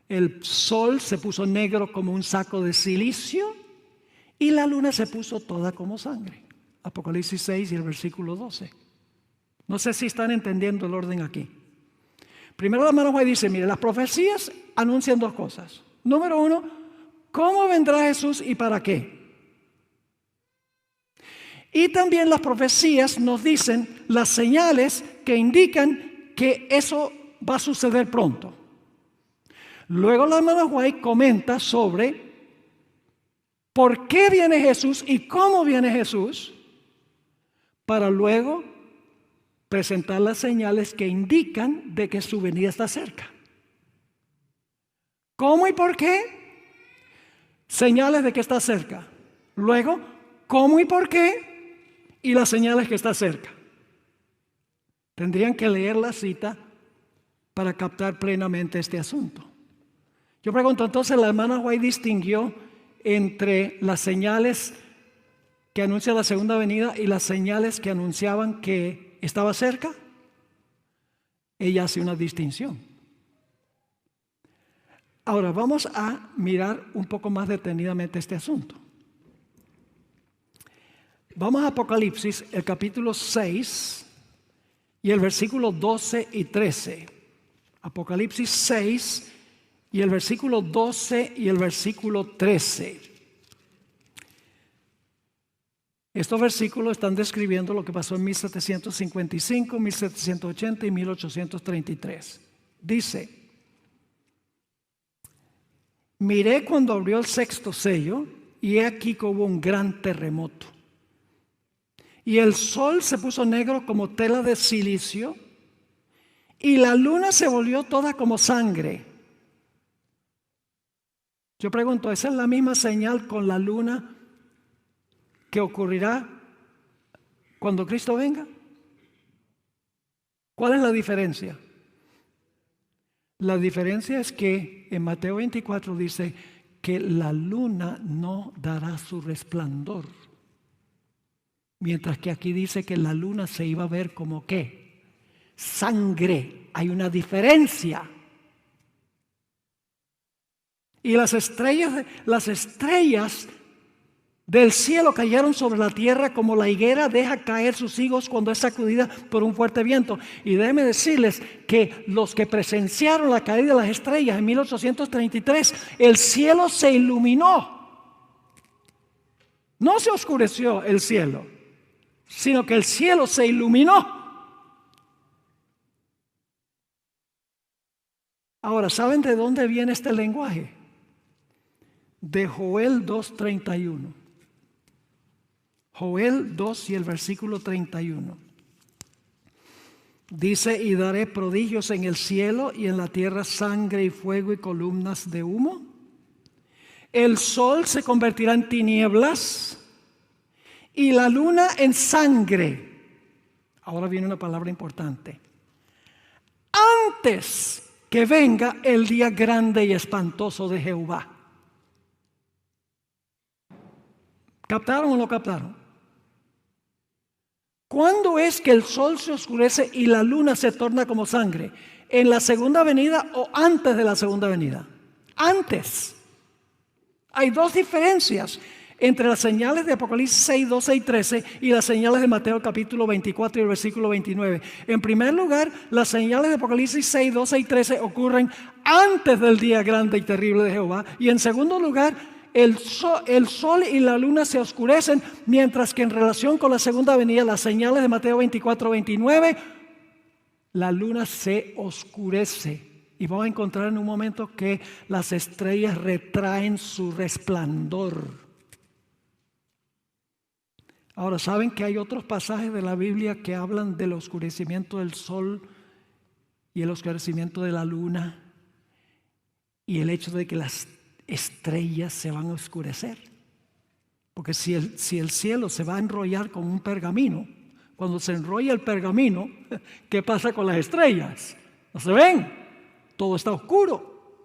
[SPEAKER 1] el sol se puso negro como un saco de silicio y la luna se puso toda como sangre. Apocalipsis 6 y el versículo 12. No sé si están entendiendo el orden aquí. Primero la hermana White dice, mire, las profecías anuncian dos cosas. Número uno, ¿cómo vendrá Jesús y para qué? Y también las profecías nos dicen las señales que indican que eso va a suceder pronto. Luego la hermana White comenta sobre por qué viene Jesús y cómo viene Jesús, para luego presentar las señales que indican de que su venida está cerca. ¿Cómo y por qué? Señales de que está cerca. Luego, ¿cómo y por qué? Y las señales que está cerca. Tendrían que leer la cita para captar plenamente este asunto. Yo pregunto, entonces la hermana White distinguió entre las señales que anuncian la segunda venida y las señales que anunciaban que estaba cerca. Ella hace una distinción. Ahora vamos a mirar un poco más detenidamente este asunto. Vamos a Apocalipsis, el capítulo 6 y el versículo 12 y 13. Apocalipsis 6 y el versículo 12 y el versículo 13. Estos versículos están describiendo lo que pasó en 1755, 1780 y 1833. Dice: miré cuando abrió el sexto sello y he aquí que hubo un gran terremoto. Y el sol se puso negro como tela de silicio y la luna se volvió toda como sangre. Yo pregunto, ¿esa es la misma señal con la luna que ocurrirá cuando Cristo venga? ¿Cuál es la diferencia? La diferencia es que en Mateo 24 dice que la luna no dará su resplandor. Mientras que aquí dice que la luna se iba a ver como ¿qué? Sangre. hay una diferencia. Y las estrellas del cielo cayeron sobre la tierra como la higuera deja caer sus higos cuando es sacudida por un fuerte viento. Y déjenme decirles que los que presenciaron la caída de las estrellas en 1833, el cielo se iluminó. No se oscureció el cielo, sino que el cielo se iluminó. Ahora, ¿saben de dónde viene este lenguaje? De Joel 2:31. Joel 2 y el versículo 31. Dice: y daré prodigios en el cielo y en la tierra, sangre y fuego y columnas de humo. El sol se convertirá en tinieblas y la luna en sangre. Ahora viene una palabra importante. Antes que venga el día grande y espantoso de Jehová. ¿Captaron o no captaron? ¿Cuándo es que el sol se oscurece y la luna se torna como sangre? ¿En la segunda venida o antes de la segunda venida? Antes. Hay dos diferencias entre las señales de Apocalipsis 6, 12 y 13 y las señales de Mateo capítulo 24 y el versículo 29. En primer lugar, las señales de Apocalipsis 6, 12 y 13 ocurren antes del día grande y terrible de Jehová. Y en segundo lugar, el sol y la luna se oscurecen, mientras que en relación con la segunda venida, las señales de Mateo 24, 29, la luna se oscurece. Y vamos a encontrar en un momento que las estrellas retraen su resplandor. Ahora, ¿saben que hay otros pasajes de la Biblia que hablan del oscurecimiento del sol y el oscurecimiento de la luna y el hecho de que las estrellas se van a oscurecer? Porque si el cielo se va a enrollar con un pergamino, cuando se enrolla el pergamino, ¿qué pasa con las estrellas? ¿No se ven? Todo está oscuro.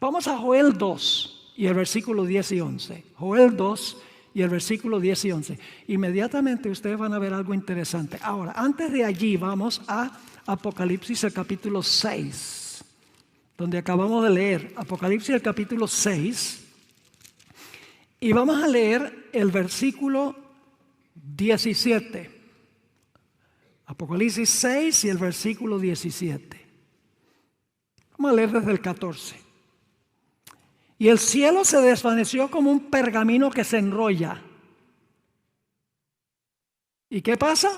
[SPEAKER 1] Vamos a Joel 2 y el versículo 10 y 11. Joel 2 y el versículo 10 y 11. Inmediatamente ustedes van a ver algo interesante. Ahora, antes de allí vamos a Apocalipsis, el capítulo 6, donde acabamos de leer. Apocalipsis, el capítulo 6. Y vamos a leer el versículo 17. Apocalipsis 6 y el versículo 17. Vamos a leer desde el 14. Y el cielo se desvaneció como un pergamino que se enrolla. ¿Y qué pasa?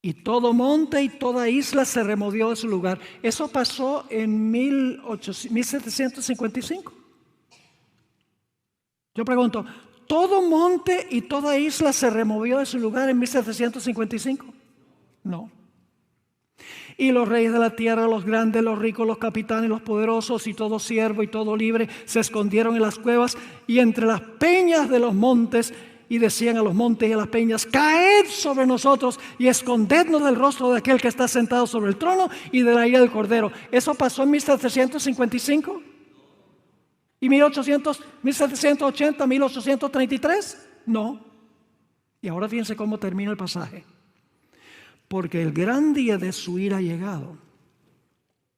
[SPEAKER 1] Y todo monte y toda isla se removió de su lugar. Eso pasó en 1755. Yo pregunto, ¿todo monte y toda isla se removió de su lugar en 1755? No. Y los reyes de la tierra, los grandes, los ricos, los capitanes, los poderosos y todo siervo y todo libre se escondieron en las cuevas y entre las peñas de los montes, y decían a los montes y a las peñas: caed sobre nosotros y escondednos del rostro de aquel que está sentado sobre el trono y de la ira del Cordero. ¿Eso pasó en 1755? ¿Y 1780, 1833? No. Y ahora fíjense cómo termina el pasaje. Porque el gran día de su ira ha llegado.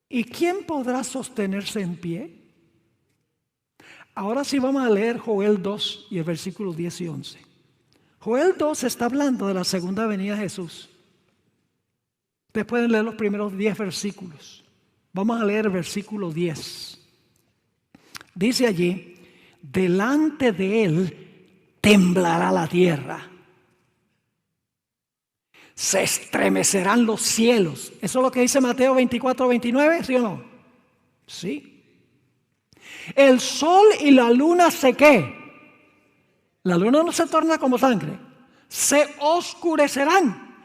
[SPEAKER 1] ¿Y quién podrá sostenerse en pie? Ahora sí vamos a leer Joel 2 y el versículo 10 y 11. Joel 2 está hablando de la segunda venida de Jesús. Ustedes pueden leer los primeros 10 versículos. Vamos a leer el versículo 10. Dice allí: delante de él temblará la tierra. Se estremecerán los cielos. ¿Eso es lo que dice Mateo 24, 29? ¿Sí o no? Sí. El sol y la luna ¿qué? La luna no se torna como sangre. Se oscurecerán.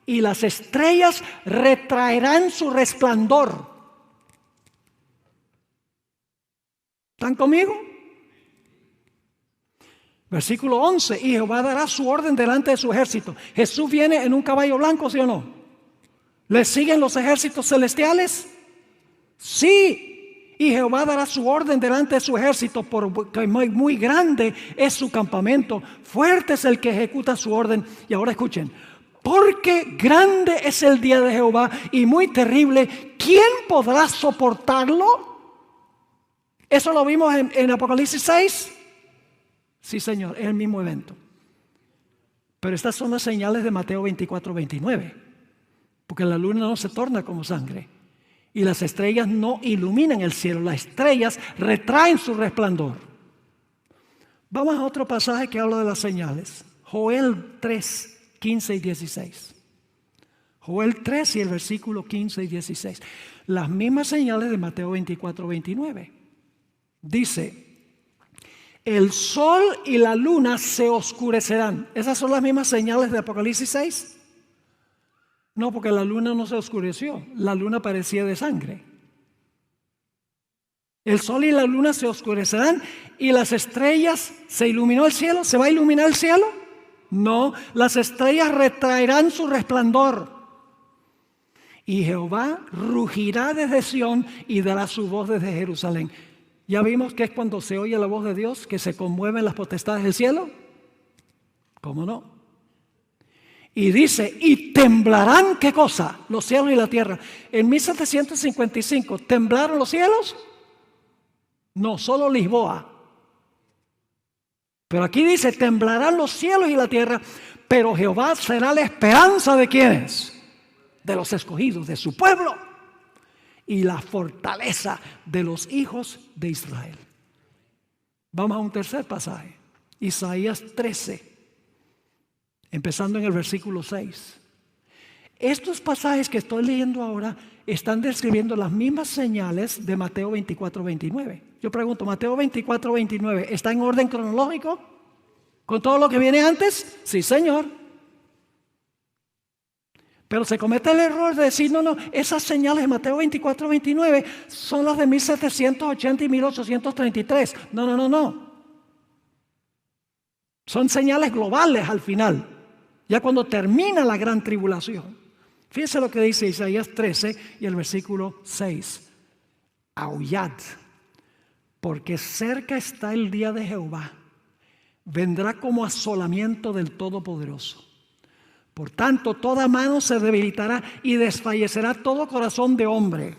[SPEAKER 1] Y las estrellas retraerán su resplandor. ¿Están conmigo? Versículo 11. Y Jehová dará su orden delante de su ejército. Jesús viene en un caballo blanco, ¿sí o no? ¿Le siguen los ejércitos celestiales? Sí. Y Jehová dará su orden delante de su ejército, porque muy grande es su campamento. Fuerte es el que ejecuta su orden. Y ahora escuchen: Porque grande es el día de Jehová y muy terrible. ¿Quién podrá soportarlo? ¿Eso lo vimos en Apocalipsis 6? Sí, Señor, es el mismo evento. Pero estas son las señales de Mateo 24, 29. Porque la luna no se torna como sangre y las estrellas no iluminan el cielo. Las estrellas retraen su resplandor. Vamos a otro pasaje que habla de las señales. Joel 3, 15 y 16. Joel 3 y el versículo 15 y 16. Las mismas señales de Mateo 24, 29. Dice: el sol y la luna se oscurecerán. ¿Esas son las mismas señales de Apocalipsis 6? No, porque la luna no se oscureció. La luna parecía de sangre. El sol y la luna se oscurecerán y las estrellas, ¿se iluminó el cielo? ¿Se va a iluminar el cielo? No, las estrellas retraerán su resplandor. Y Jehová rugirá desde Sión y dará su voz desde Jerusalén. ¿Ya vimos que es cuando se oye la voz de Dios que se conmueven las potestades del cielo? ¿Cómo no? Y dice, y temblarán, ¿qué cosa? Los cielos y la tierra. En 1755, ¿temblaron los cielos? No, solo Lisboa. Pero aquí dice, temblarán los cielos y la tierra, pero Jehová será la esperanza de ¿quiénes? De los escogidos, de su pueblo, y la fortaleza de los hijos de Israel. Vamos a un tercer pasaje, Isaías 13, empezando en el versículo 6. Estos pasajes que estoy leyendo ahora están describiendo las mismas señales de Mateo 24, 29. Yo pregunto, ¿Mateo 24, 29 está en orden cronológico con todo lo que viene antes? Sí, Señor. Pero se comete el error de decir, no, esas señales de Mateo 24, 29 son las de 1780 y 1833. No. Son señales globales al final, ya cuando termina la gran tribulación. Fíjese lo que dice Isaías 13 y el versículo 6. Aullad, porque cerca está el día de Jehová. Vendrá como asolamiento del Todopoderoso. Por tanto, toda mano se debilitará y desfallecerá todo corazón de hombre.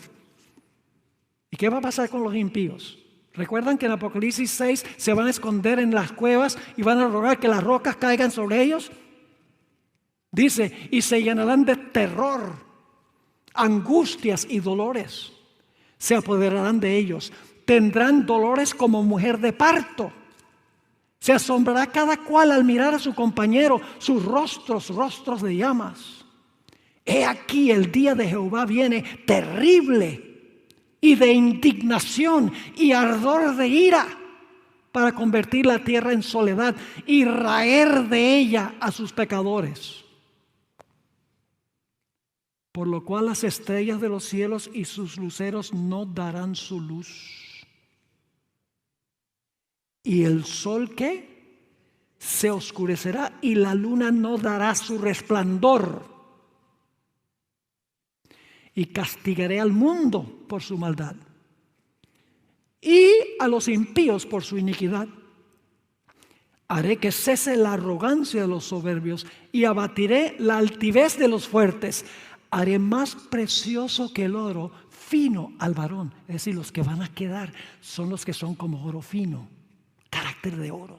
[SPEAKER 1] ¿Y qué va a pasar con los impíos? ¿Recuerdan que en Apocalipsis 6 se van a esconder en las cuevas y van a rogar que las rocas caigan sobre ellos? Dice, y se llenarán de terror, angustias y dolores. Se apoderarán de ellos. Tendrán dolores como mujer de parto. Se asombrará cada cual al mirar a su compañero, sus rostros de llamas. He aquí el día de Jehová viene terrible y de indignación y ardor de ira para convertir la tierra en soledad y raer de ella a sus pecadores. Por lo cual las estrellas de los cielos y sus luceros no darán su luz. Y el sol, ¿qué? Se oscurecerá y la luna no dará su resplandor. Y castigaré al mundo por su maldad y a los impíos por su iniquidad. Haré que cese la arrogancia de los soberbios y abatiré la altivez de los fuertes. Haré más precioso que el oro fino al varón. Es decir, los que van a quedar son los que son como oro fino, carácter de oro.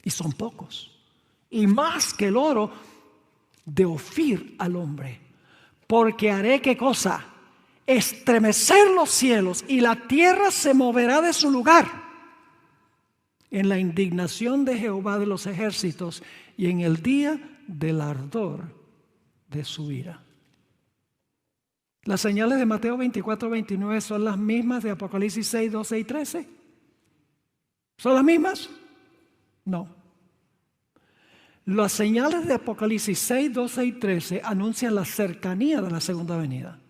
[SPEAKER 1] Y son pocos. Y más que el oro, de Ofir al hombre. Porque haré, ¿qué cosa? Estremecer los cielos y la tierra se moverá de su lugar. En la indignación de Jehová de los ejércitos y en el día del ardor de su ira. Las señales de Mateo 24, 29 son las mismas de Apocalipsis 6, 12 y 13. ¿Son las mismas? No. Las señales de Apocalipsis 6, 12 y 13 anuncian la cercanía de la segunda venida.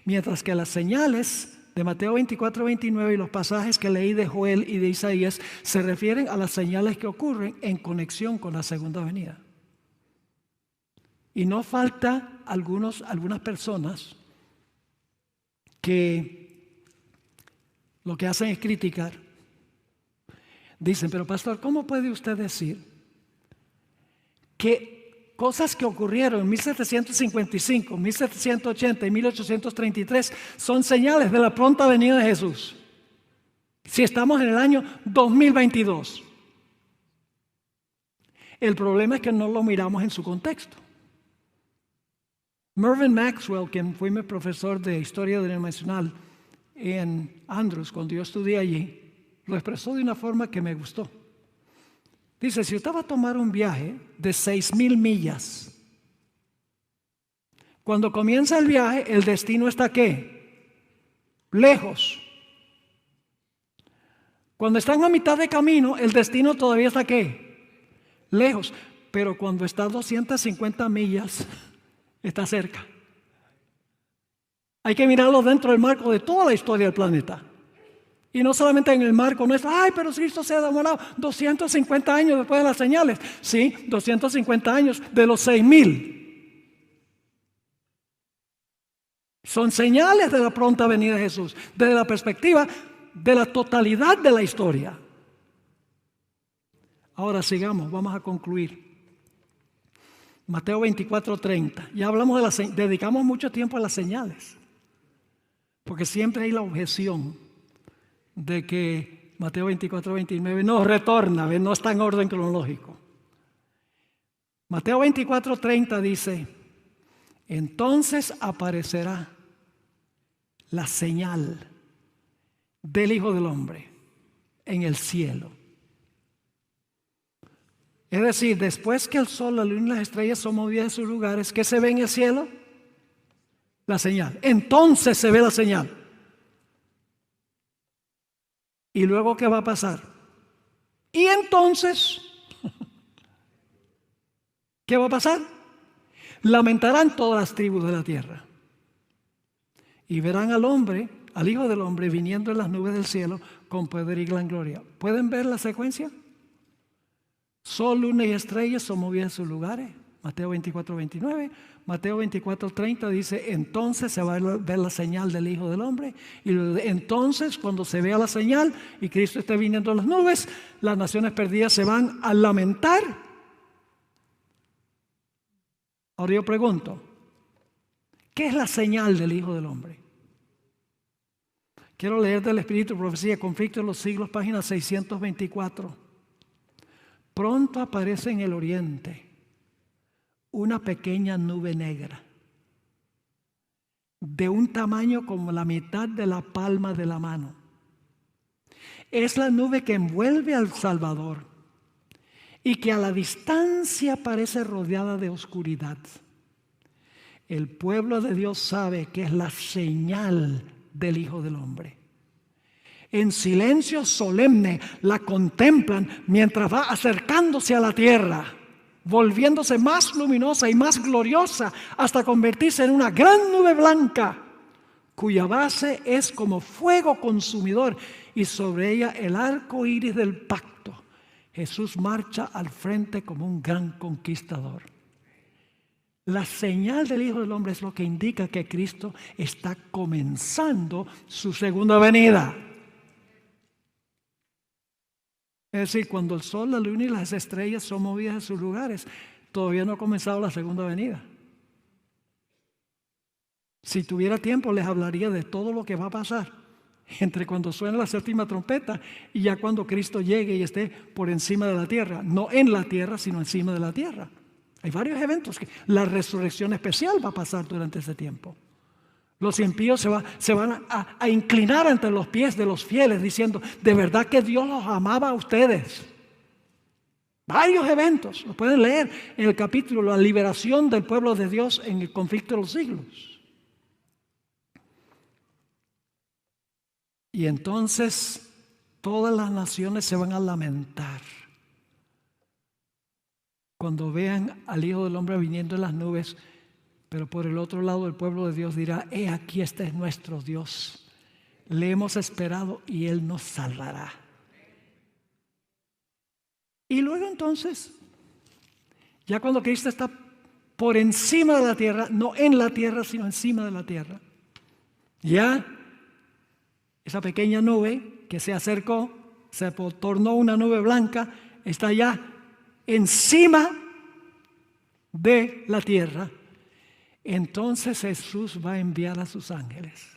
[SPEAKER 1] Mientras que las señales de Mateo 24, 29 y los pasajes que leí de Joel y de Isaías se refieren a las señales que ocurren en conexión con la segunda venida. Y no falta algunas personas que lo que hacen es criticar. Dicen, pero pastor, ¿cómo puede usted decir que Cosas que ocurrieron en 1755, 1780 y 1833 son señales de la pronta venida de Jesús. Si estamos en el año 2022. El problema es que no lo miramos en su contexto. Mervyn Maxwell, quien fue mi profesor de Historia Denominacional en Andrews, cuando yo estudié allí, lo expresó de una forma que me gustó. Dice, si usted va a tomar un viaje de 6,000 millas, cuando comienza el viaje, el destino está ¿qué? Lejos. Cuando están a mitad de camino, el destino todavía está ¿qué? Lejos. Pero cuando está a 250 millas, está cerca. Hay que mirarlo dentro del marco de toda la historia del planeta. Y no solamente en el marco nuestro, ay, pero Cristo se ha demorado 250 años después de las señales. Sí, 250 años de los 6,000. Son señales de la pronta venida de Jesús, desde la perspectiva de la totalidad de la historia. Ahora sigamos, vamos a concluir. Mateo 24:30. Ya hablamos dedicamos mucho tiempo a las señales. Porque siempre hay la objeción de que Mateo 24:29 no retorna, no está en orden cronológico. Mateo 24:30 dice, entonces aparecerá la señal del Hijo del Hombre en el cielo. Es decir, después que el sol, la luna y las estrellas son movidas de sus lugares, ¿qué se ve en el cielo? La señal. Entonces se ve la señal. ¿Y luego qué va a pasar? Y entonces, ¿qué va a pasar? Lamentarán todas las tribus de la tierra. Y verán al hombre, al Hijo del Hombre, viniendo en las nubes del cielo con poder y gran gloria. ¿Pueden ver la secuencia? Sol, luna y estrellas son movidas en sus lugares. Mateo 24:29. Mateo 24:30 dice, entonces se va a ver la señal del Hijo del Hombre. Y entonces, cuando se vea la señal y Cristo esté viniendo en las nubes, las naciones perdidas se van a lamentar. Ahora yo pregunto, ¿qué es la señal del Hijo del Hombre? Quiero leer del Espíritu Profecía, Conflicto de los Siglos, página 624. Pronto aparece en el oriente una pequeña nube negra, de un tamaño como la mitad de la palma de la mano. Es la nube que envuelve al Salvador y que a la distancia parece rodeada de oscuridad. El pueblo de Dios sabe que es la señal del Hijo del Hombre. En silencio solemne la contemplan mientras va acercándose a la tierra, volviéndose más luminosa y más gloriosa hasta convertirse en una gran nube blanca, cuya base es como fuego consumidor y sobre ella el arco iris del pacto. Jesús marcha al frente como un gran conquistador. La señal del Hijo del Hombre es lo que indica que Cristo está comenzando su segunda venida. Es decir, cuando el sol, la luna y las estrellas son movidas de sus lugares, todavía no ha comenzado la segunda venida. Si tuviera tiempo les hablaría de todo lo que va a pasar entre cuando suene la séptima trompeta y ya cuando Cristo llegue y esté por encima de la tierra. No en la tierra, sino encima de la tierra. Hay varios eventos que la resurrección especial va a pasar durante ese tiempo. Los impíos se van a inclinar ante los pies de los fieles diciendo, de verdad que Dios los amaba a ustedes. Varios eventos, lo pueden leer en el capítulo La liberación del pueblo de Dios en el conflicto de los siglos. Y entonces todas las naciones se van a lamentar cuando vean al Hijo del Hombre viniendo en las nubes. Pero por el otro lado el pueblo de Dios dirá, aquí este es nuestro Dios. Le hemos esperado y Él nos salvará. Y luego entonces, ya cuando Cristo está por encima de la tierra, no en la tierra, sino encima de la tierra, ya esa pequeña nube que se acercó, se tornó una nube blanca, está ya encima de la tierra, entonces Jesús va a enviar a sus ángeles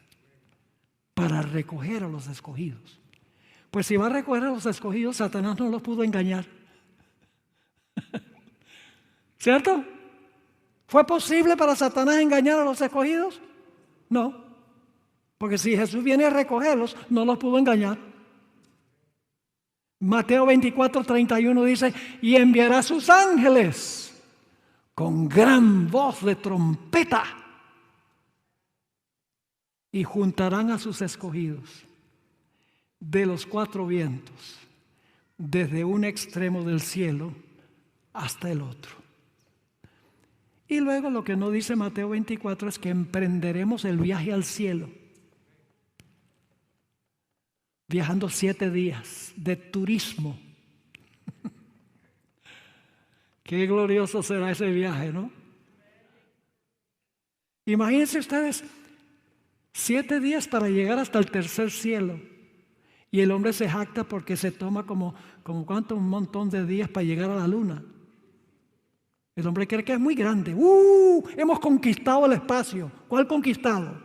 [SPEAKER 1] para recoger a los escogidos. Pues si va a recoger a los escogidos, Satanás no los pudo engañar. ¿Cierto? ¿Fue posible para Satanás engañar a los escogidos? No. Porque si Jesús viene a recogerlos, no los pudo engañar. Mateo 24:31 dice, y enviará sus ángeles con gran voz de trompeta y juntarán a sus escogidos de los cuatro vientos, desde un extremo del cielo hasta el otro. Y luego lo que no dice Mateo 24 es que emprenderemos el viaje al cielo, viajando 7 días de turismo. Qué glorioso será ese viaje, ¿no? Imagínense ustedes 7 días para llegar hasta el tercer cielo. Y el hombre se jacta porque se toma como ¿cuánto? Un montón de días para llegar a la luna. El hombre cree que es muy grande. Hemos conquistado el espacio. ¿Cuál conquistado?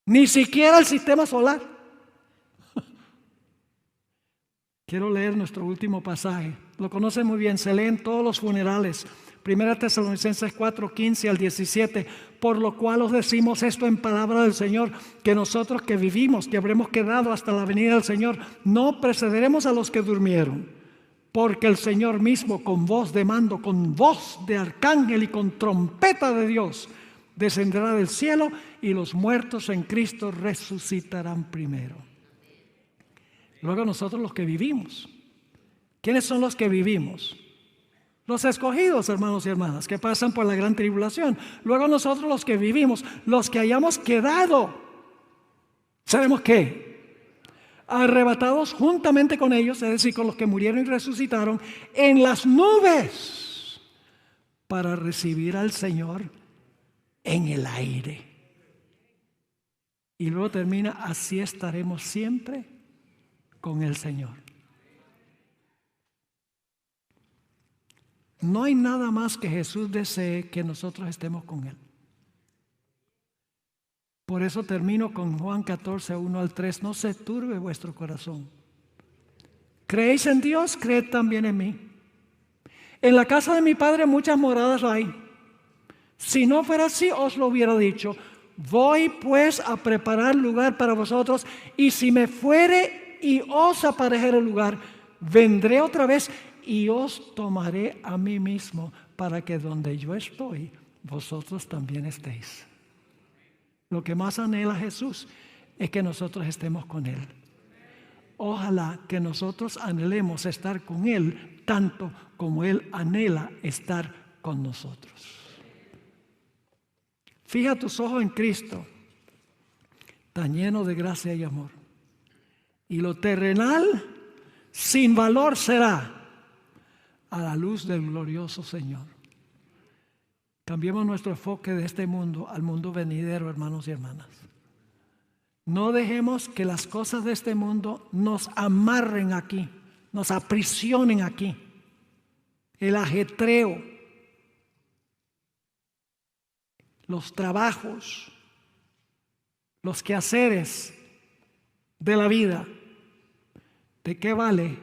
[SPEAKER 1] Ni siquiera el sistema solar. Quiero leer nuestro último pasaje. Lo conocen muy bien, se lee en todos los funerales. 1 Tesalonicenses 4:15 al 17. Por lo cual os decimos esto en palabra del Señor, que nosotros que vivimos, que habremos quedado hasta la venida del Señor, no precederemos a los que durmieron. Porque el Señor mismo, con voz de mando, con voz de arcángel y con trompeta de Dios, descenderá del cielo y los muertos en Cristo resucitarán primero. Luego nosotros los que vivimos. ¿Quiénes son los que vivimos? Los escogidos, hermanos y hermanas, que pasan por la gran tribulación. Luego nosotros los que vivimos, los que hayamos quedado, ¿sabemos qué? Arrebatados juntamente con ellos, es decir, con los que murieron y resucitaron, en las nubes, para recibir al Señor en el aire. Y luego termina, así estaremos siempre con el Señor. No hay nada más que Jesús desee que nosotros estemos con Él. Por eso termino con Juan 14:1-3. No se turbe vuestro corazón. ¿Creéis en Dios? Creed también en mí. En la casa de mi Padre muchas moradas hay. Si no fuera así, os lo hubiera dicho. Voy pues a preparar lugar para vosotros, y si me fuere y os aparejere lugar, vendré otra vez y os tomaré a mí mismo, para que donde yo estoy, vosotros también estéis. Lo que más anhela Jesús es que nosotros estemos con Él. Ojalá que nosotros anhelemos estar con Él tanto como Él anhela estar con nosotros. Fija tus ojos en Cristo, tan lleno de gracia y amor. Y lo terrenal sin valor será a la luz del glorioso Señor. Cambiemos nuestro enfoque de este mundo al mundo venidero, hermanos y hermanas. No dejemos que las cosas de este mundo nos amarren aquí, nos aprisionen aquí. El ajetreo, los trabajos, los quehaceres de la vida. ¿De qué vale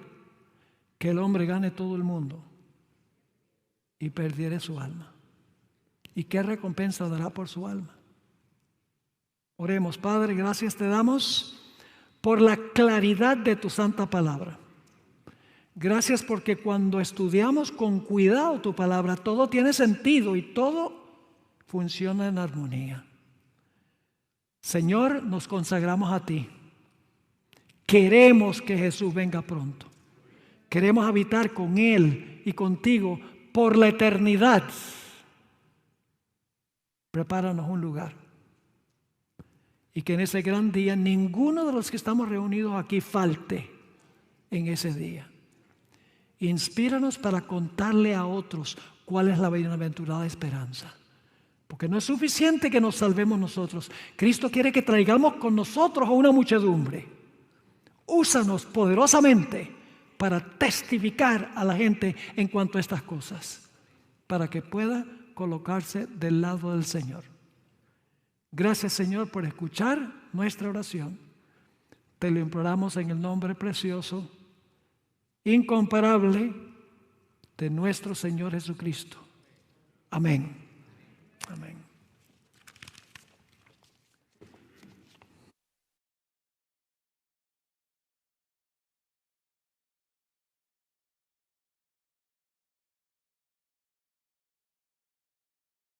[SPEAKER 1] que el hombre gane todo el mundo y perdiere su alma? ¿Y qué recompensa dará por su alma? Oremos. Padre, gracias te damos por la claridad de tu santa palabra. Gracias porque cuando estudiamos con cuidado tu palabra, todo tiene sentido y todo funciona en armonía. Señor, nos consagramos a ti. Queremos que Jesús venga pronto. Queremos habitar con Él y contigo por la eternidad. Prepáranos un lugar. Y que en ese gran día ninguno de los que estamos reunidos aquí falte en ese día. Inspíranos para contarle a otros cuál es la bienaventurada esperanza. Porque no es suficiente que nos salvemos nosotros. Cristo quiere que traigamos con nosotros a una muchedumbre. Úsanos poderosamente para testificar a la gente en cuanto a estas cosas, para que pueda colocarse del lado del Señor. Gracias, Señor, por escuchar nuestra oración. Te lo imploramos en el nombre precioso, incomparable de nuestro Señor Jesucristo. Amén. Amén.